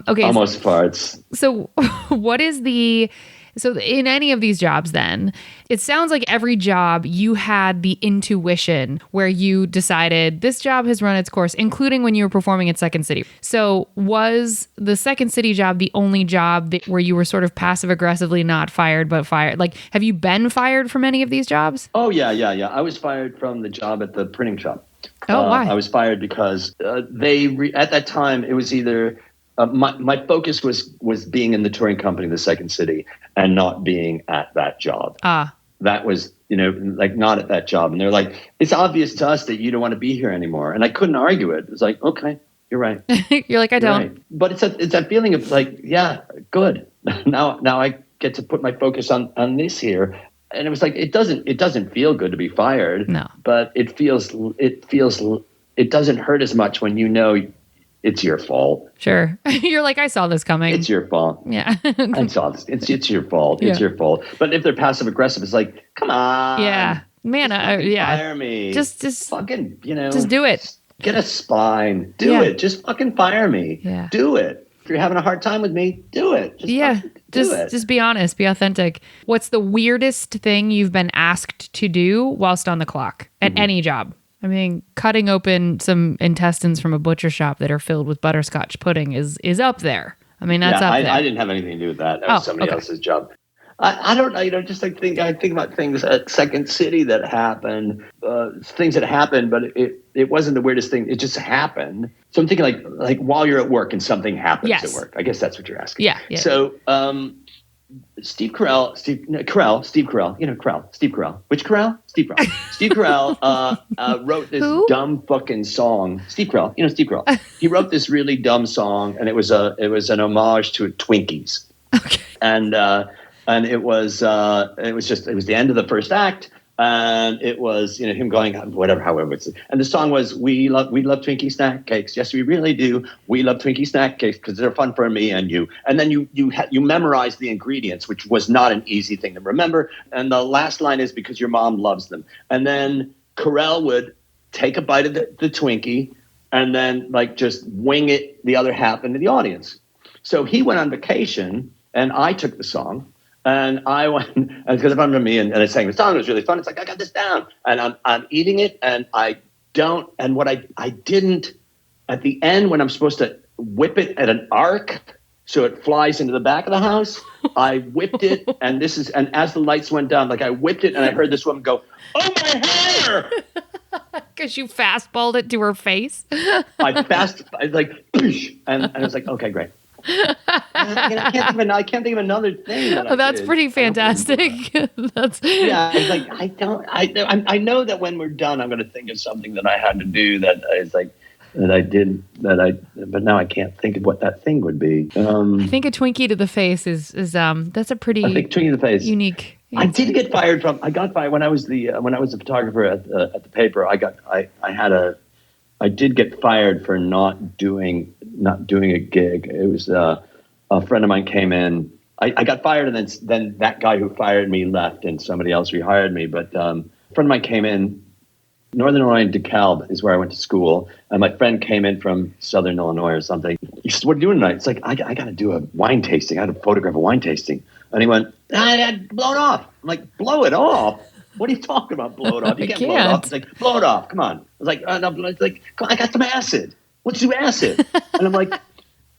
Okay. Almost farts. So, what is the? So in any of these jobs, then, it sounds like every job you had the intuition where you decided this job has run its course, including when you were performing at Second City. So was the Second City job the only job where you were sort of passive aggressively not fired, but fired? Like, have you been fired from any of these jobs? Oh, yeah. I was fired from the job at the printing shop. Oh, why? I was fired because at that time, it was either... my focus was being in the touring company, the Second City, and not being at that job. That was, like not at that job. And they're like, it's obvious to us that you don't want to be here anymore. And I couldn't argue it. It's like, okay, you're right. You're like, I don't. Right. But it's that feeling of like, yeah, good. Now I get to put my focus on this here. And it was like, it doesn't feel good to be fired. No. But it doesn't hurt as much when it's your fault. Sure. You're like, I saw this coming. It's your fault. Yeah. I saw this. It's your fault. It's your fault. But if they're passive aggressive, it's like, come on. Yeah. Man, fire me. Just fucking, just do it. Get a spine. Do it. Just fucking fire me. Yeah. Do it. If you're having a hard time with me, do it. Just be honest, be authentic. What's the weirdest thing you've been asked to do whilst on the clock at any job? I mean, cutting open some intestines from a butcher shop that are filled with butterscotch pudding is up there. I mean, that's up there. I didn't have anything to do with that. That was somebody else's job. I don't know. Just I think about things at Second City that happened, things that happened, but it wasn't the weirdest thing. It just happened. So I'm thinking like while you're at work and something happens at work. I guess that's what you're asking. Yeah. So Steve Carell. Which Carell? Steve Carell. Steve Carell wrote this dumb fucking song. Steve Carell. Steve Carell. He wrote this really dumb song, and it was an homage to Twinkies. Okay. And it was the end of the first act. And it was, him going, however it's, and the song was, we love Twinkie snack cakes. Yes, we really do. We love Twinkie snack cakes because they're fun for me and you. And then you memorize the ingredients, which was not an easy thing to remember. And the last line is because your mom loves them. And then Carell would take a bite of the Twinkie and then like just wing it the other half into the audience. So he went on vacation and I took the song. And I went, because if I'm me and I sang the song, it was really fun. It's like, I got this down. And I'm eating it, and what I didn't, at the end when I'm supposed to whip it at an arc so it flies into the back of the house, I whipped it, and as the lights went down, like I whipped it, and I heard this woman go, "Oh, my hair!" Because you fastballed it to her face? I like, and I was like, okay, great. I can't think of another thing. That's pretty fantastic. I know that when we're done, I'm going to think of something that I had to do that is like that I did but now I can't think of what that thing would be. I think a Twinkie to the face is that's a pretty Twinkie to the face unique. I did get fired I got fired when I was the photographer at the paper. I did get fired for not doing a gig. It was a friend of mine came in. I got fired, and then that guy who fired me left, and somebody else rehired me. But a friend of mine came in Northern Illinois and DeKalb is where I went to school. And my friend came in from Southern Illinois or something. He said, what are you doing tonight? It's like, I got to do a wine tasting. I had to photograph a wine tasting. And he went, blow it off. I'm like, blow it off? What are you talking about, blow it off? You can't blow it off. It's like, blow it off. Come on. I was like, no. It's like, I got some acid. Let's do acid. And I'm like,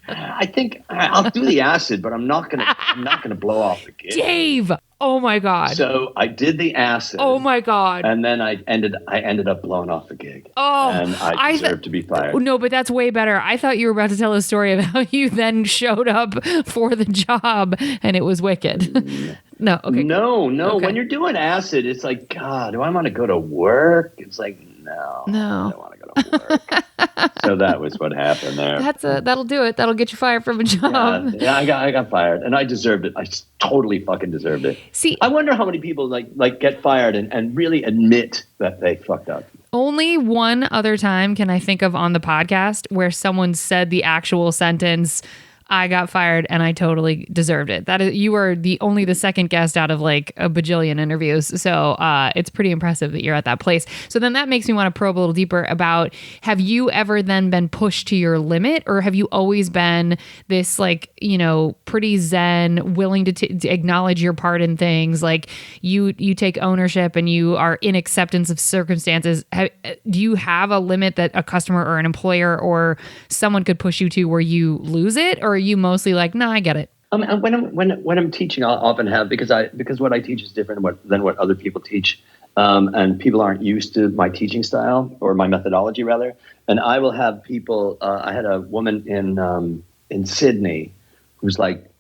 I think I'll do the acid, but I'm not gonna blow off the gig. Dave, oh my God. So I did the acid. Oh my God. And then I ended up blowing off the gig. Oh, and I deserved to be fired. No, but that's way better. I thought you were about to tell a story of how you then showed up for the job and it was wicked. No, okay. No. Okay. When you're doing acid, it's like, God, do I want to go to work? It's like, no. I don't want to go to work. So that was what happened there. That'll do it. That'll get you fired from a job. Yeah, I got fired, and I deserved it. I totally fucking deserved it. See, I wonder how many people like get fired and really admit that they fucked up. Only one other time can I think of on the podcast where someone said the actual sentence, I got fired and I totally deserved it. That is, you are only the second guest out of like a bajillion interviews. So it's pretty impressive that you're at that place. So then that makes me want to probe a little deeper about, have you ever then been pushed to your limit, or have you always been this like, pretty zen, willing to acknowledge your part in things? Like you take ownership and you are in acceptance of circumstances. Do you have a limit that a customer or an employer or someone could push you to where you lose it? Or are you mostly like, no, I get it? When I'm teaching, I'll often have, because what I teach is different than what other people teach, and people aren't used to my teaching style or my methodology rather. And I will have people. I had a woman in Sydney who's like,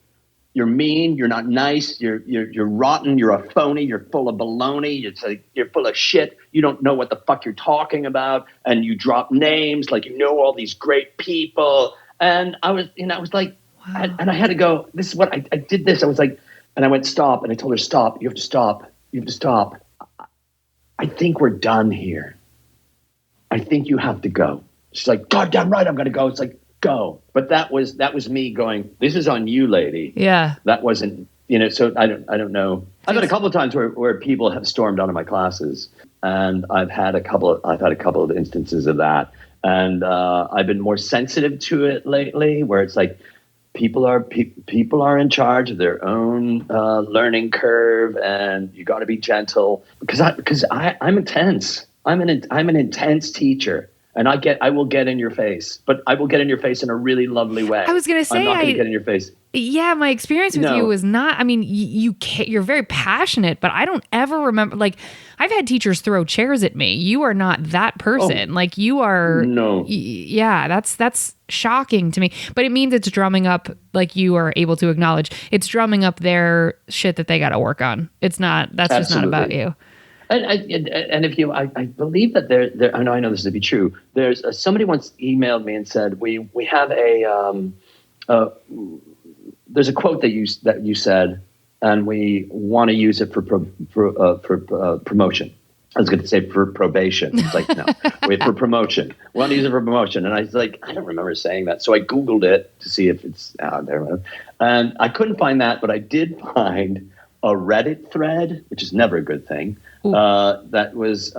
"You're mean. You're not nice. You're rotten. You're a phony. You're full of baloney. It's like you're full of shit. You don't know what the fuck you're talking about, and you drop names like you know all these great people." And I was like, wow. And I had to go, this is what I did this. I was like, and I went, stop. And I told her, stop. You have to stop. You have to stop. I think we're done here. I think you have to go. She's like, goddamn right, I'm going to go. It's like, go. But that was me going, this is on you, lady. Yeah. That wasn't, so I don't know. I've had a couple of times where people have stormed out of my classes, and I've had a couple of instances of that. And I've been more sensitive to it lately, where it's like people are in charge of their own learning curve, and you got to be gentle because I'm intense. I'm an intense teacher, and I will get in your face, but I will get in your face in a really lovely way. I was gonna say, I'm not gonna get in your face. Yeah, my experience with you was not, I mean, you're very passionate, but I don't ever remember, like, I've had teachers throw chairs at me. You are not that person. Like, you are, no. Yeah, that's shocking to me. But it means it's drumming up, like you are able to acknowledge, it's drumming up their shit that they got to work on. It's not, that's Absolutely. just not about you. And if you, I believe that there, I know this to be true. There's somebody once emailed me and said, we have there's a quote that you said, and we want to use it for promotion. I was going to say for probation. It's like, no, wait, for promotion. We want to use it for promotion. And I was like, I don't remember saying that. So I Googled it to see if it's out there. And I couldn't find that, but I did find a Reddit thread, which is never a good thing. That was, the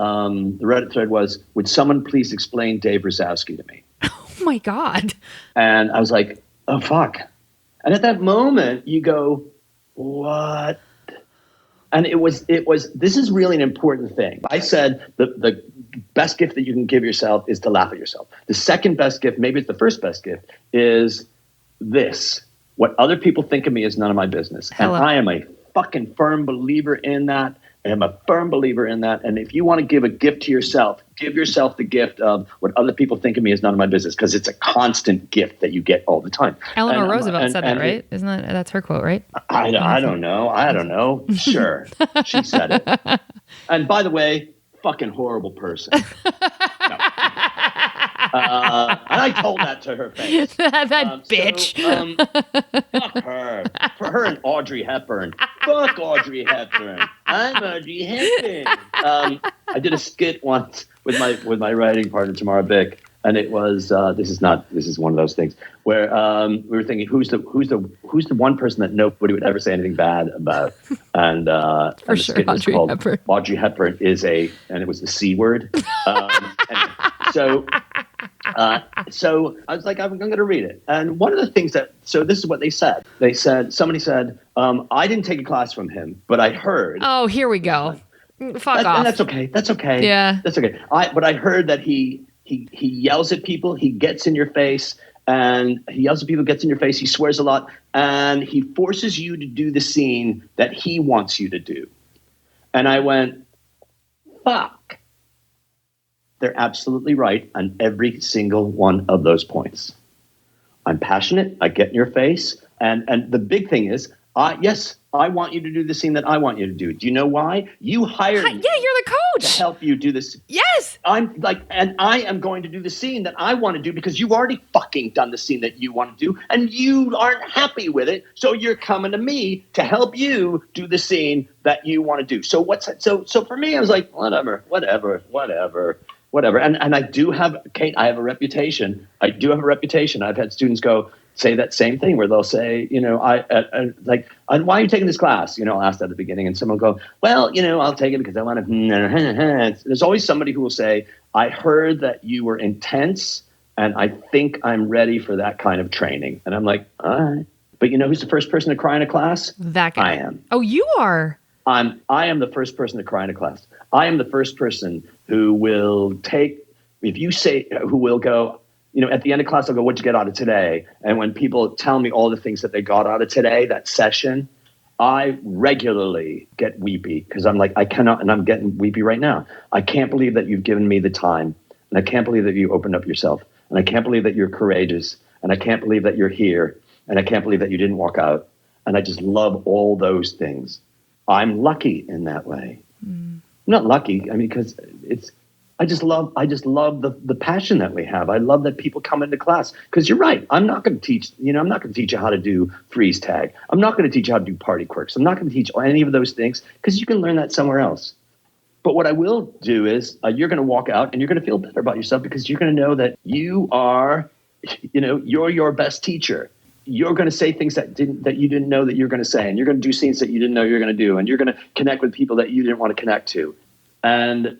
Reddit thread was, would someone please explain Dave Razowsky to me? Oh my God. And I was like, oh, fuck. And at that moment, you go, what? And it was, this is really an important thing. I said the best gift that you can give yourself is to laugh at yourself. The second best gift, maybe it's the first best gift, is this. What other people think of me is none of my business. Hello. And I am a fucking firm believer in that. I am a firm believer in that. And if you want to give a gift to yourself, give yourself the gift of what other people think of me is none of my business, because it's a constant gift that you get all the time. Eleanor Roosevelt said that, right? Isn't that's her quote, right? I don't know. Sure. She said it. And by the way, fucking horrible person. No. And I told that to her face. that bitch. Fuck her. For her and Audrey Hepburn. Fuck Audrey Hepburn. I'm Audrey Hepburn. I did a skit once with my writing partner Tamara Bick, And it was this is one of those things where we were thinking who's the one person that nobody would ever say anything bad about, and For and the sure, skit was Audrey called Hepburn. Audrey Hepburn and it was the C word. Anyway, so I was like, I'm going to read it. And one of the things so this is what they said. Somebody said, I didn't take a class from him, but I heard. Oh, here we go. Fuck off. And that's okay. That's okay. Yeah. That's okay. But I heard that he yells at people. He gets in your face. And he yells at people, gets in your face. He swears a lot. And he forces you to do the scene that he wants you to do. And I went, fuck. They're absolutely right on every single one of those points. I'm passionate. I get in your face. And the big thing is, yes, I want you to do the scene that I want you to do. Do you know why? You hired me. Yeah, you're the coach. To help you do this. Yes. And I am going to do the scene that I want to do because you've already fucking done the scene that you want to do and you aren't happy with it. So you're coming to me to help you do the scene that you want to do. So so for me, I was like, whatever. And I do have, Kate, I have a reputation. I've had students say that same thing where they'll say, why are you taking this class? I'll ask that at the beginning and someone will go, well, I'll take it because I want to. There's always somebody who will say, I heard that you were intense and I think I'm ready for that kind of training. And I'm like, all right. But who's the first person to cry in a class? That guy. I am. Oh, you are? I am the first person to cry in a class. I am the first person who will who will go, at the end of class, I'll go, what'd you get out of today? And when people tell me all the things that they got out of today, that session, I regularly get weepy because I'm like, I cannot, and I'm getting weepy right now. I can't believe that you've given me the time. And I can't believe that you opened up yourself. And I can't believe that you're courageous. And I can't believe that you're here. And I can't believe that you didn't walk out. And I just love all those things. I'm lucky in that way. I'm not lucky. Because I just love the passion that we have. I love that people come into class because you're right. I'm not going to teach you how to do freeze tag. I'm not going to teach you how to do party quirks. I'm not going to teach any of those things because you can learn that somewhere else. But what I will do is you're going to walk out and you're going to feel better about yourself because you're going to know that you are, you're your best teacher. You're going to say things that you didn't know that you're going to say, and you're going to do scenes that you didn't know you're going to do, and you're going to connect with people that you didn't want to connect to. And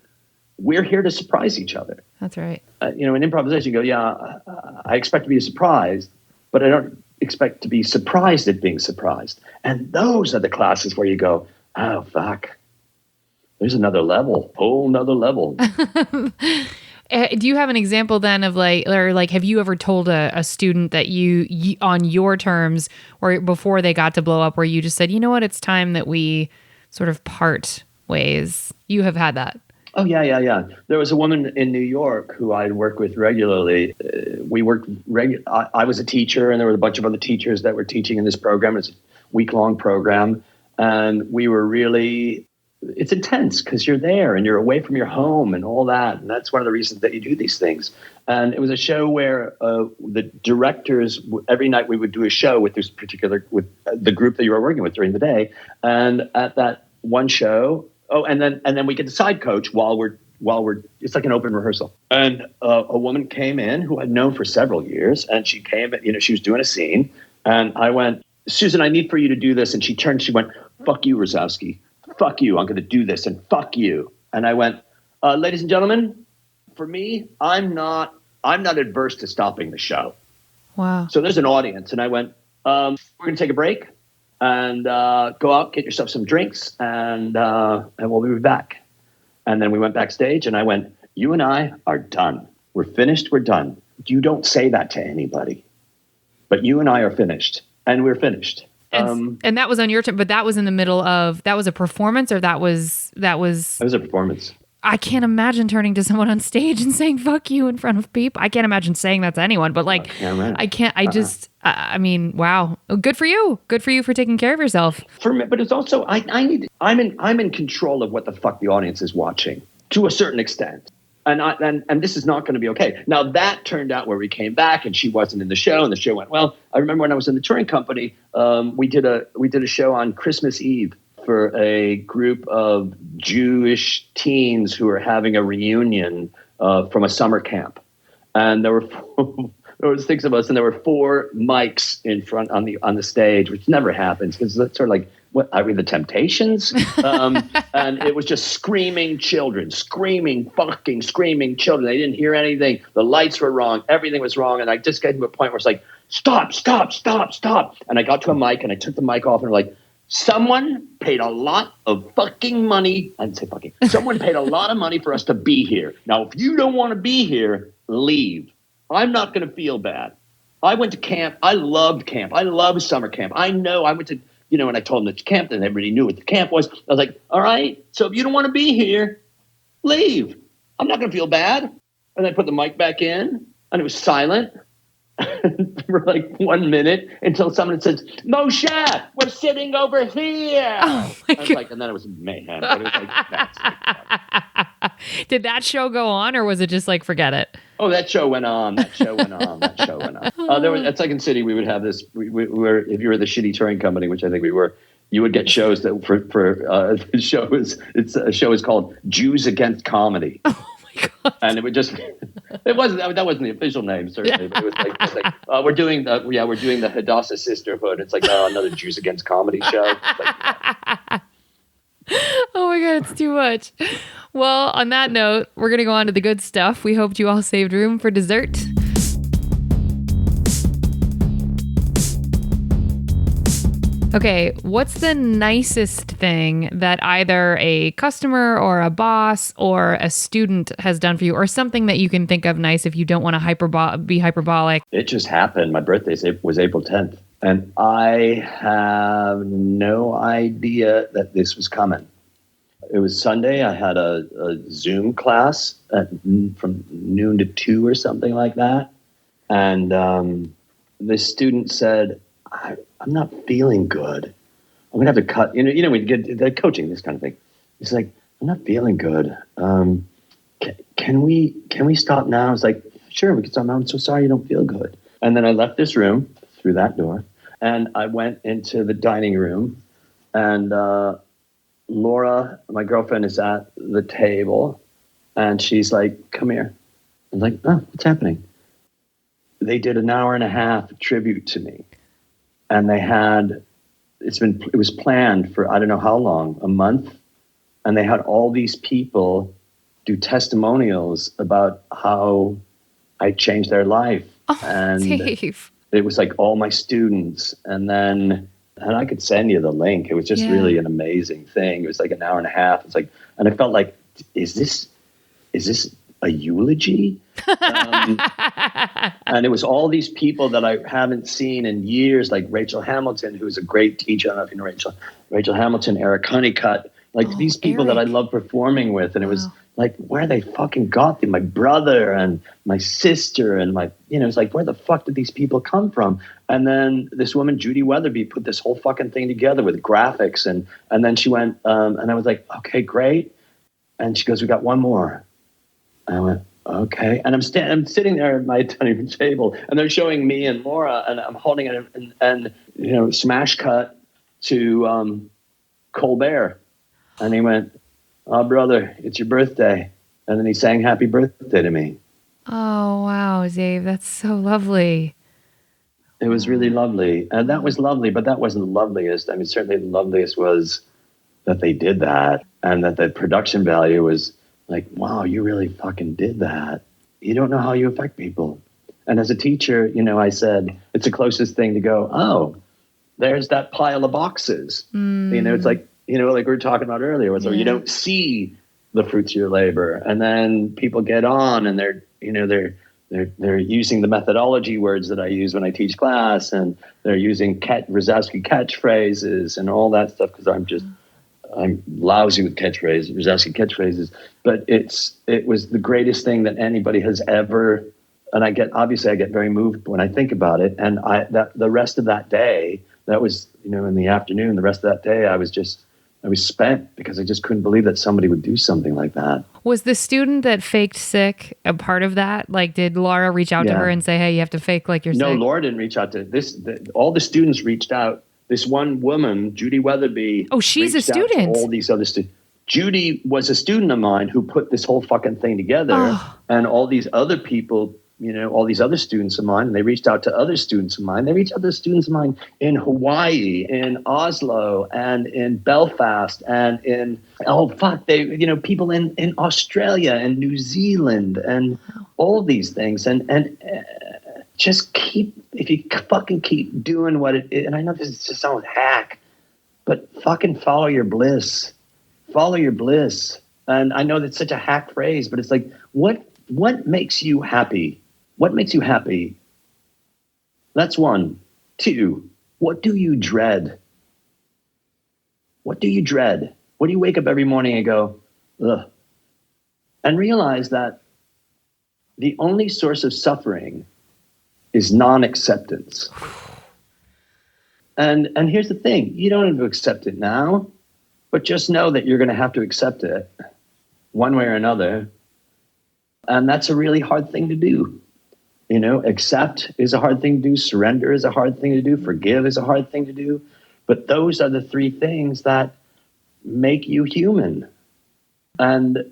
we're here to surprise each other. That's right. In improvisation, you go, I expect to be surprised, but I don't expect to be surprised at being surprised. And those are the classes where you go, oh, fuck. There's another level, whole nother level. Do you have an example then of have you ever told a student that you on your terms or before they got to blow up where you just said, you know what, it's time that we sort of part ways? You have had that. Oh, yeah. There was a woman in New York who I'd work with regularly. I was a teacher, and there were a bunch of other teachers that were teaching in this program. It's a week-long program, and we were really... It's intense because you're there and you're away from your home and all that. And that's one of the reasons that you do these things. And it was a show where the directors, every night we would do a show with the group that you were working with during the day. And at that one show, and then we get the side coach while we're it's like an open rehearsal. And a woman came in who I'd known for several years, and she came, she was doing a scene, and I went, Susan, I need for you to do this. And she turned, she went, fuck you, Razowsky. Fuck you, I'm going to do this, and fuck you. And I went, ladies and gentlemen, for me, I'm not adverse to stopping the show. Wow. So there's an audience, and I went, we're going to take a break and go out, get yourself some drinks, and we'll be back. And then we went backstage, and I went, you and I are done. We're finished, we're done. You don't say that to anybody. But you and I are finished, and we're finished. And that was on your turn, but that was in the middle of, that was a performance, or that was a performance. I can't imagine turning to someone on stage and saying, fuck you in front of people. I can't imagine saying that to anyone, but right. I mean, wow. Good for you. Good for you for taking care of yourself. For me, but it's also, I'm in control of what the fuck the audience is watching to a certain extent. And this is not going to be okay. Now that turned out where we came back and she wasn't in the show and the show went well. I remember when I was in the touring company, we did a show on Christmas Eve for a group of Jewish teens who were having a reunion from a summer camp. and there were 6 of us, and there were 4 mics in front on the stage, which never happens because it's sort of like, what are we, the Temptations? And it was just screaming fucking screaming children. They didn't hear anything. The lights were wrong. Everything was wrong. And I just got to a point where it's like, stop. And I got to a mic and I took the mic off and like, someone paid a lot of fucking money. I didn't say fucking. Someone paid a lot of money for us to be here. Now, if you don't want to be here, leave. I'm not going to feel bad. I went to camp. I loved camp. I love summer camp. I know I went to, when I told them it's camp, then everybody knew what the camp was. I was like, all right, so if you don't want to be here, leave. I'm not going to feel bad. And I put the mic back in, and it was silent for like 1 minute until someone says, Moshe, we're sitting over here. Oh my God. Like, and then it was mayhem. But it was like, that's Did that show go on, or was it just like, forget it? Oh, that show went on. There was, at Second City, we would have this. We were, if you were the shitty touring company, which I think we were, you would get shows that the show is called Jews Against Comedy. Oh my God! And it would just, that wasn't the official name certainly, but it was like we're doing the Hadassah Sisterhood. It's like another Jews Against Comedy show. Like, oh my God, it's too much. Well, on that note, we're going to go on to the good stuff. We hoped you all saved room for dessert. Okay, what's the nicest thing that either a customer or a boss or a student has done for you, or something that you can think of nice if you don't want to be hyperbolic? It just happened. My birthday was April 10th. And I have no idea that this was coming. It was Sunday. I had a Zoom class from noon to 2 or something like that. And this student said, I'm not feeling good. I'm going to have to cut. We get the coaching, this kind of thing. He's like, I'm not feeling good. Can we stop now? I was like, sure, we can stop now. I'm so sorry you don't feel good. And then I left this room through that door. And I went into the dining room, and Laura, my girlfriend, is at the table, and she's like, come here. I'm like, oh, what's happening? They did an hour and a half tribute to me. And it was planned for, I don't know how long, a month. And they had all these people do testimonials about how I changed their life. Oh, and Dave. It was like all my students. And I could send you the link. It was just really an amazing thing. It was like an hour and a half. It's like, and I felt like, is this a eulogy? And it was all these people that I haven't seen in years, like Rachel Hamilton, who's a great teacher. I don't know if you know Rachel Hamilton, Eric Honeycutt, like these people that I love performing with. And it was like, where they fucking got them, my brother and my sister and it's like, where the fuck did these people come from? And then this woman, Judy Weatherby, put this whole fucking thing together with graphics. And then she went, and I was like, okay, great. And she goes, we got one more. And I went, okay. And I'm sitting there at my dining room table, and they're showing me and Laura, and I'm holding it and smash cut to Colbert. And he went, oh, brother, it's your birthday. And then he sang happy birthday to me. Oh, wow, Dave, that's so lovely. It was really lovely. And that was lovely, but that wasn't the loveliest. I mean, certainly the loveliest was that they did that, and that the production value was like, wow, you really fucking did that. You don't know how you affect people. And as a teacher, I said, it's the closest thing to go, oh, there's that pile of boxes. It's like, like we were talking about earlier, so you don't see the fruits of your labor. And then people get on, and they're using the methodology words that I use when I teach class, and they're using Razowsky catchphrases and all that stuff, because I'm lousy with Razowsky catchphrases, but it was the greatest thing that anybody has ever, and I get very moved when I think about it. And the rest of that day, that was, in the afternoon, the rest of that day, I was spent, because I just couldn't believe that somebody would do something like that. Was the student that faked sick a part of that? Like, did Laura reach out to her and say, hey, you have to fake like you're sick? No, Laura didn't reach out to this. All the students reached out. This one woman, Judy Weatherby. Oh, she's a student. All these other students. Judy was a student of mine who put this whole fucking thing together. And all these other people all these other students of mine, and they reached out to other students of mine. They reached out to students of mine in Hawaii, in Oslo, and in Belfast, and in, people in Australia and New Zealand and all these things. And just if you fucking keep doing what it is, and I know this just sounds hack, but fucking follow your bliss. Follow your bliss. And I know that's such a hack phrase, but it's like, what makes you happy? What makes you happy? That's one. Two, what do you dread? What do you dread? What do you wake up every morning and go, ugh? And realize that the only source of suffering is non-acceptance. And here's the thing. You don't have to accept it now, but just know that you're going to have to accept it one way or another. And that's a really hard thing to do. Accept is a hard thing to do. Surrender is a hard thing to do. Forgive is a hard thing to do. But those are the three things that make you human. And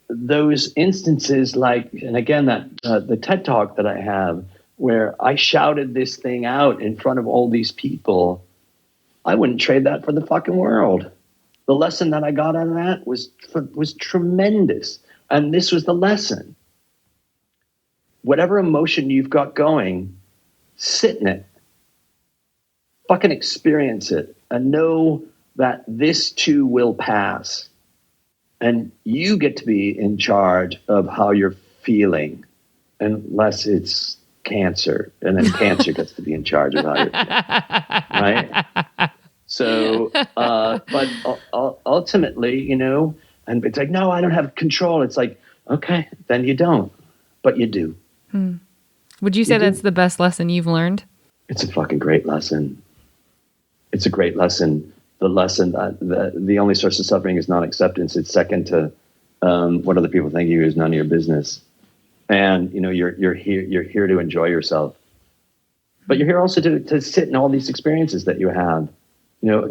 those instances and again, that the TED Talk that I have, where I shouted this thing out in front of all these people, I wouldn't trade that for the fucking world. The lesson that I got out of that was tremendous. And this was the lesson. Whatever emotion you've got going, sit in it. Fucking experience it. And know that this too will pass. And you get to be in charge of how you're feeling. Unless it's cancer. And then cancer gets to be in charge of how you're feeling. Right? So, but ultimately, and it's like, no, I don't have control. It's like, okay, then you don't, but you do. Would you say that's the best lesson you've learned? It's a fucking great lesson. It's a great lesson. The lesson that the only source of suffering is non-acceptance. It's second to what other people think of you is none of your business. And you're here to enjoy yourself, but you're here also to sit in all these experiences that you have.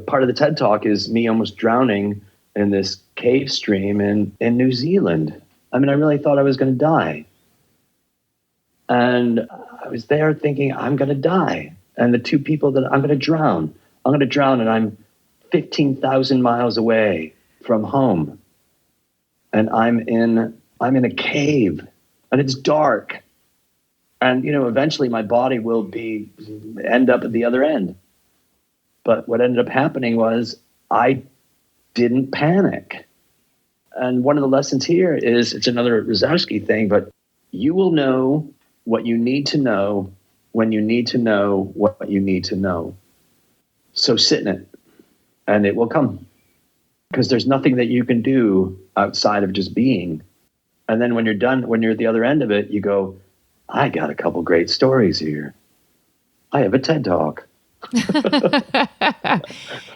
Part of the TED Talk is me almost drowning in this cave stream in New Zealand. I mean, I really thought I was going to die. And I was there thinking, I'm going to die. And the two people that I'm going to drown. I'm going to drown, and I'm 15,000 miles away from home. And I'm in a cave, and it's dark. And, eventually my body will end up at the other end. But what ended up happening was I didn't panic. And one of the lessons here is, it's another Razowsky thing, but you will know what you need to know when you need to know what you need to know. So sit in it, and it will come. Because there's nothing that you can do outside of just being. And then when you're done, when you're at the other end of it, you go, I got a couple great stories here. I have a TED Talk.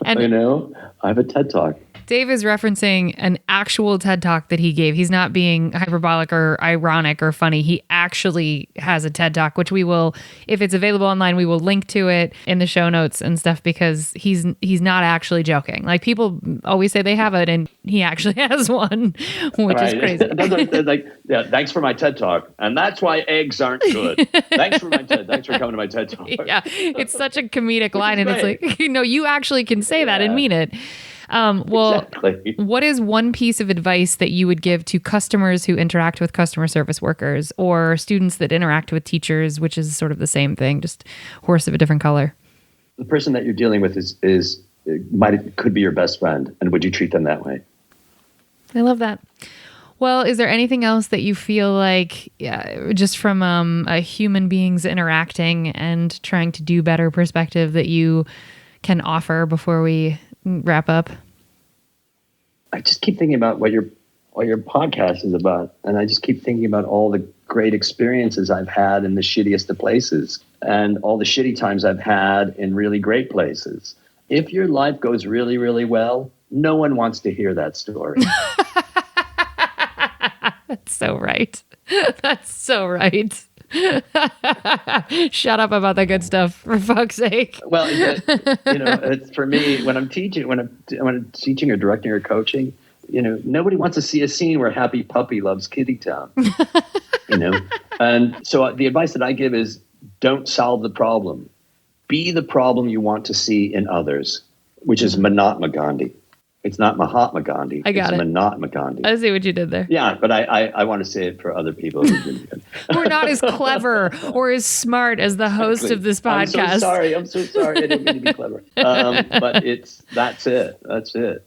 And I have a TED Talk. Dave is referencing an actual TED Talk that he gave. He's not being hyperbolic or ironic or funny. He actually has a TED Talk, which we will, if it's available online, we will link to it in the show notes and stuff, because he's not actually joking. Like, people always say they have it, and he actually has one, which is crazy. Thanks for my TED Talk. And that's why eggs aren't good. Thanks for coming to my TED Talk. Yeah, it's such a comedic line, and it's like, you actually can say that and mean it. Exactly. What is one piece of advice that you would give to customers who interact with customer service workers, or students that interact with teachers, which is sort of the same thing, just horse of a different color? The person that you're dealing with could be your best friend, and would you treat them that way? I love that. Well, is there anything else that you feel like, just from a human beings interacting and trying to do better perspective, that you can offer before we wrap up? I just keep thinking about what your podcast is about, and I just keep thinking about all the great experiences I've had in the shittiest of places, and all the shitty times I've had in really great places. If your life goes really, really well, no one wants to hear that story. That's so right. That's so right. Shut up about the good stuff, for fuck's sake. Well, it's for me, when I'm teaching or directing or coaching, nobody wants to see a scene where Happy Puppy loves Kitty Town. And so the advice that I give is don't solve the problem. Be the problem you want to see in others, which is Mahatma Gandhi. It's not Mahatma Gandhi. I got it's it. Mahatma Gandhi. I see what you did there. Yeah, but I want to say it for other people. We're not as clever or as smart as the host of this podcast. I'm so sorry. I didn't mean to be clever. But that's it. That's it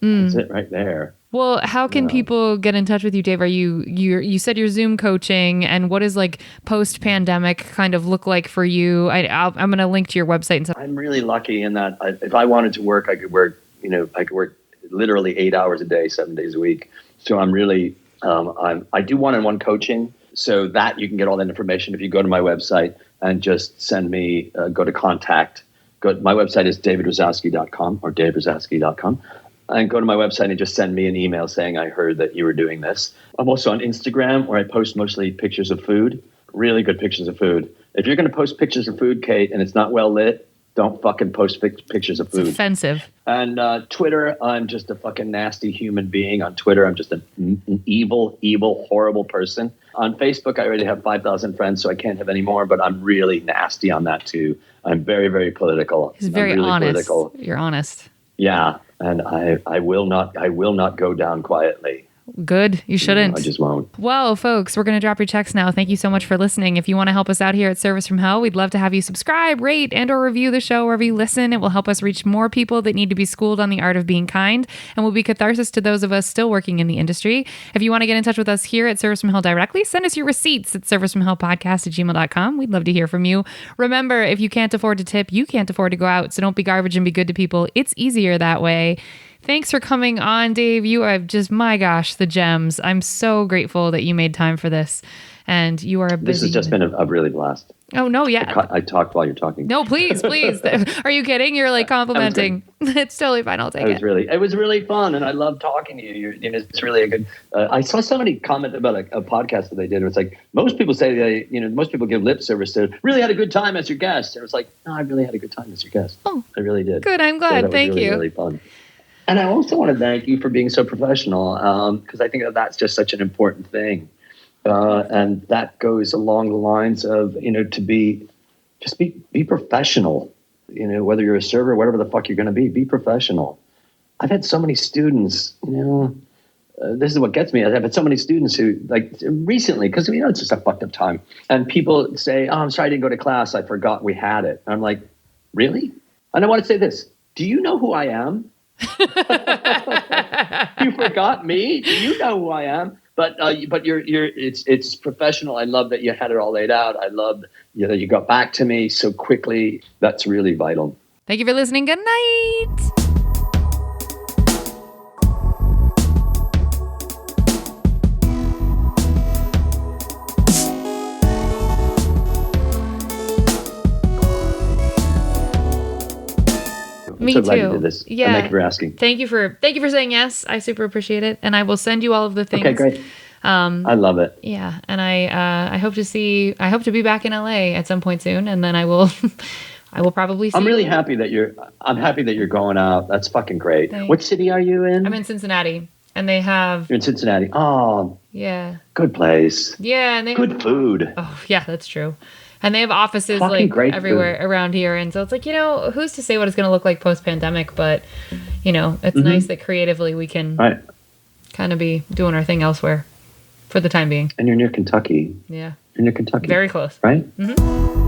right there. Well, how can people get in touch with you, Dave? Are you said you're Zoom coaching, and what does like post-pandemic kind of look like for you? I'm going to link to your website and stuff. I'm really lucky in that if I wanted to work, I could work. I could work literally 8 hours a day, 7 days a week. So I'm really I do one-on-one coaching, so that you can get all that information if you go to my website and just send me go to contact. My website is davidrazowsky.com or davidrazowsky.com. And go to my website and just send me an email saying I heard that you were doing this. I'm also on Instagram where I post mostly pictures of food, really good pictures of food. If you're going to post pictures of food, Kate, and it's not well lit, don't fucking post pictures of food. It's offensive. And Twitter, I'm just a fucking nasty human being. On Twitter, I'm just an evil, horrible person. On Facebook, I already have 5,000 friends, so I can't have any more, but I'm really nasty on that too. I'm very, very political. He's very really honest. Political. You're honest. Yeah. And I will not go down quietly. Good. You shouldn't. I just won't. Well, folks, we're going to drop your checks now. Thank you so much for listening. If you want to help us out here at Service from Hell, we'd love to have you subscribe, rate, and or review the show wherever you listen. It will help us reach more people that need to be schooled on the art of being kind and will be catharsis to those of us still working in the industry. If you want to get in touch with us here at Service from Hell directly, send us your receipts at servicefromhellpodcast@gmail.com. We'd love to hear from you. Remember, if you can't afford to tip, you can't afford to go out. So don't be garbage and be good to people. It's easier that way. Thanks for coming on, Dave. You are just, my gosh, the gems. I'm so grateful that you made time for this. And you are a busy... This has just been a really blast. Oh, no, yeah. I talked while you're talking. No, please. Are you kidding? You're like complimenting. It's totally fine. I'll take it. It was really fun, and I love talking to you. It's really a good... I saw somebody comment about a podcast that they did. It was like, most people say most people give lip service to, really had a good time as your guest. And it was like, no, I really had a good time as your guest. Oh, I really did. Good, I'm glad. Thank you. Really fun. And I also want to thank you for being so professional, because I think that's just such an important thing. And that goes along the lines of, to be professional, whether you're a server, whatever the fuck you're going to be professional. I've had so many students, this is what gets me. I've had so many students who, like, recently, because, it's just a fucked up time. And people say, oh, I'm sorry I didn't go to class. I forgot we had it. And I'm like, really? And I want to say this. Do you know who I am? You forgot me? Do you know who I am? But it's professional. I love that you had it all laid out. I love that you got back to me so quickly. That's really vital. Thank you for listening. Good night. Me so glad too. You did this. Yeah. And thank you for asking. Thank you for saying yes. I super appreciate it, and I will send you all of the things. Okay, great. I love it. Yeah, and I hope to be back in LA at some point soon, and then I will probably see. I'm really happy that you're going out. That's fucking great. Thanks. What city are you in? I'm in Cincinnati, and they have. You're in Cincinnati. Oh. Yeah. Good place. Yeah, and they good food. Oh yeah, that's true. And they have offices fucking like everywhere around here. And so it's like, who's to say what it's going to look like post-pandemic? But, it's nice that creatively we can kind of be doing our thing elsewhere for the time being. And you're near Kentucky. Yeah. You're near Kentucky. Very close. Right? Mm-hmm.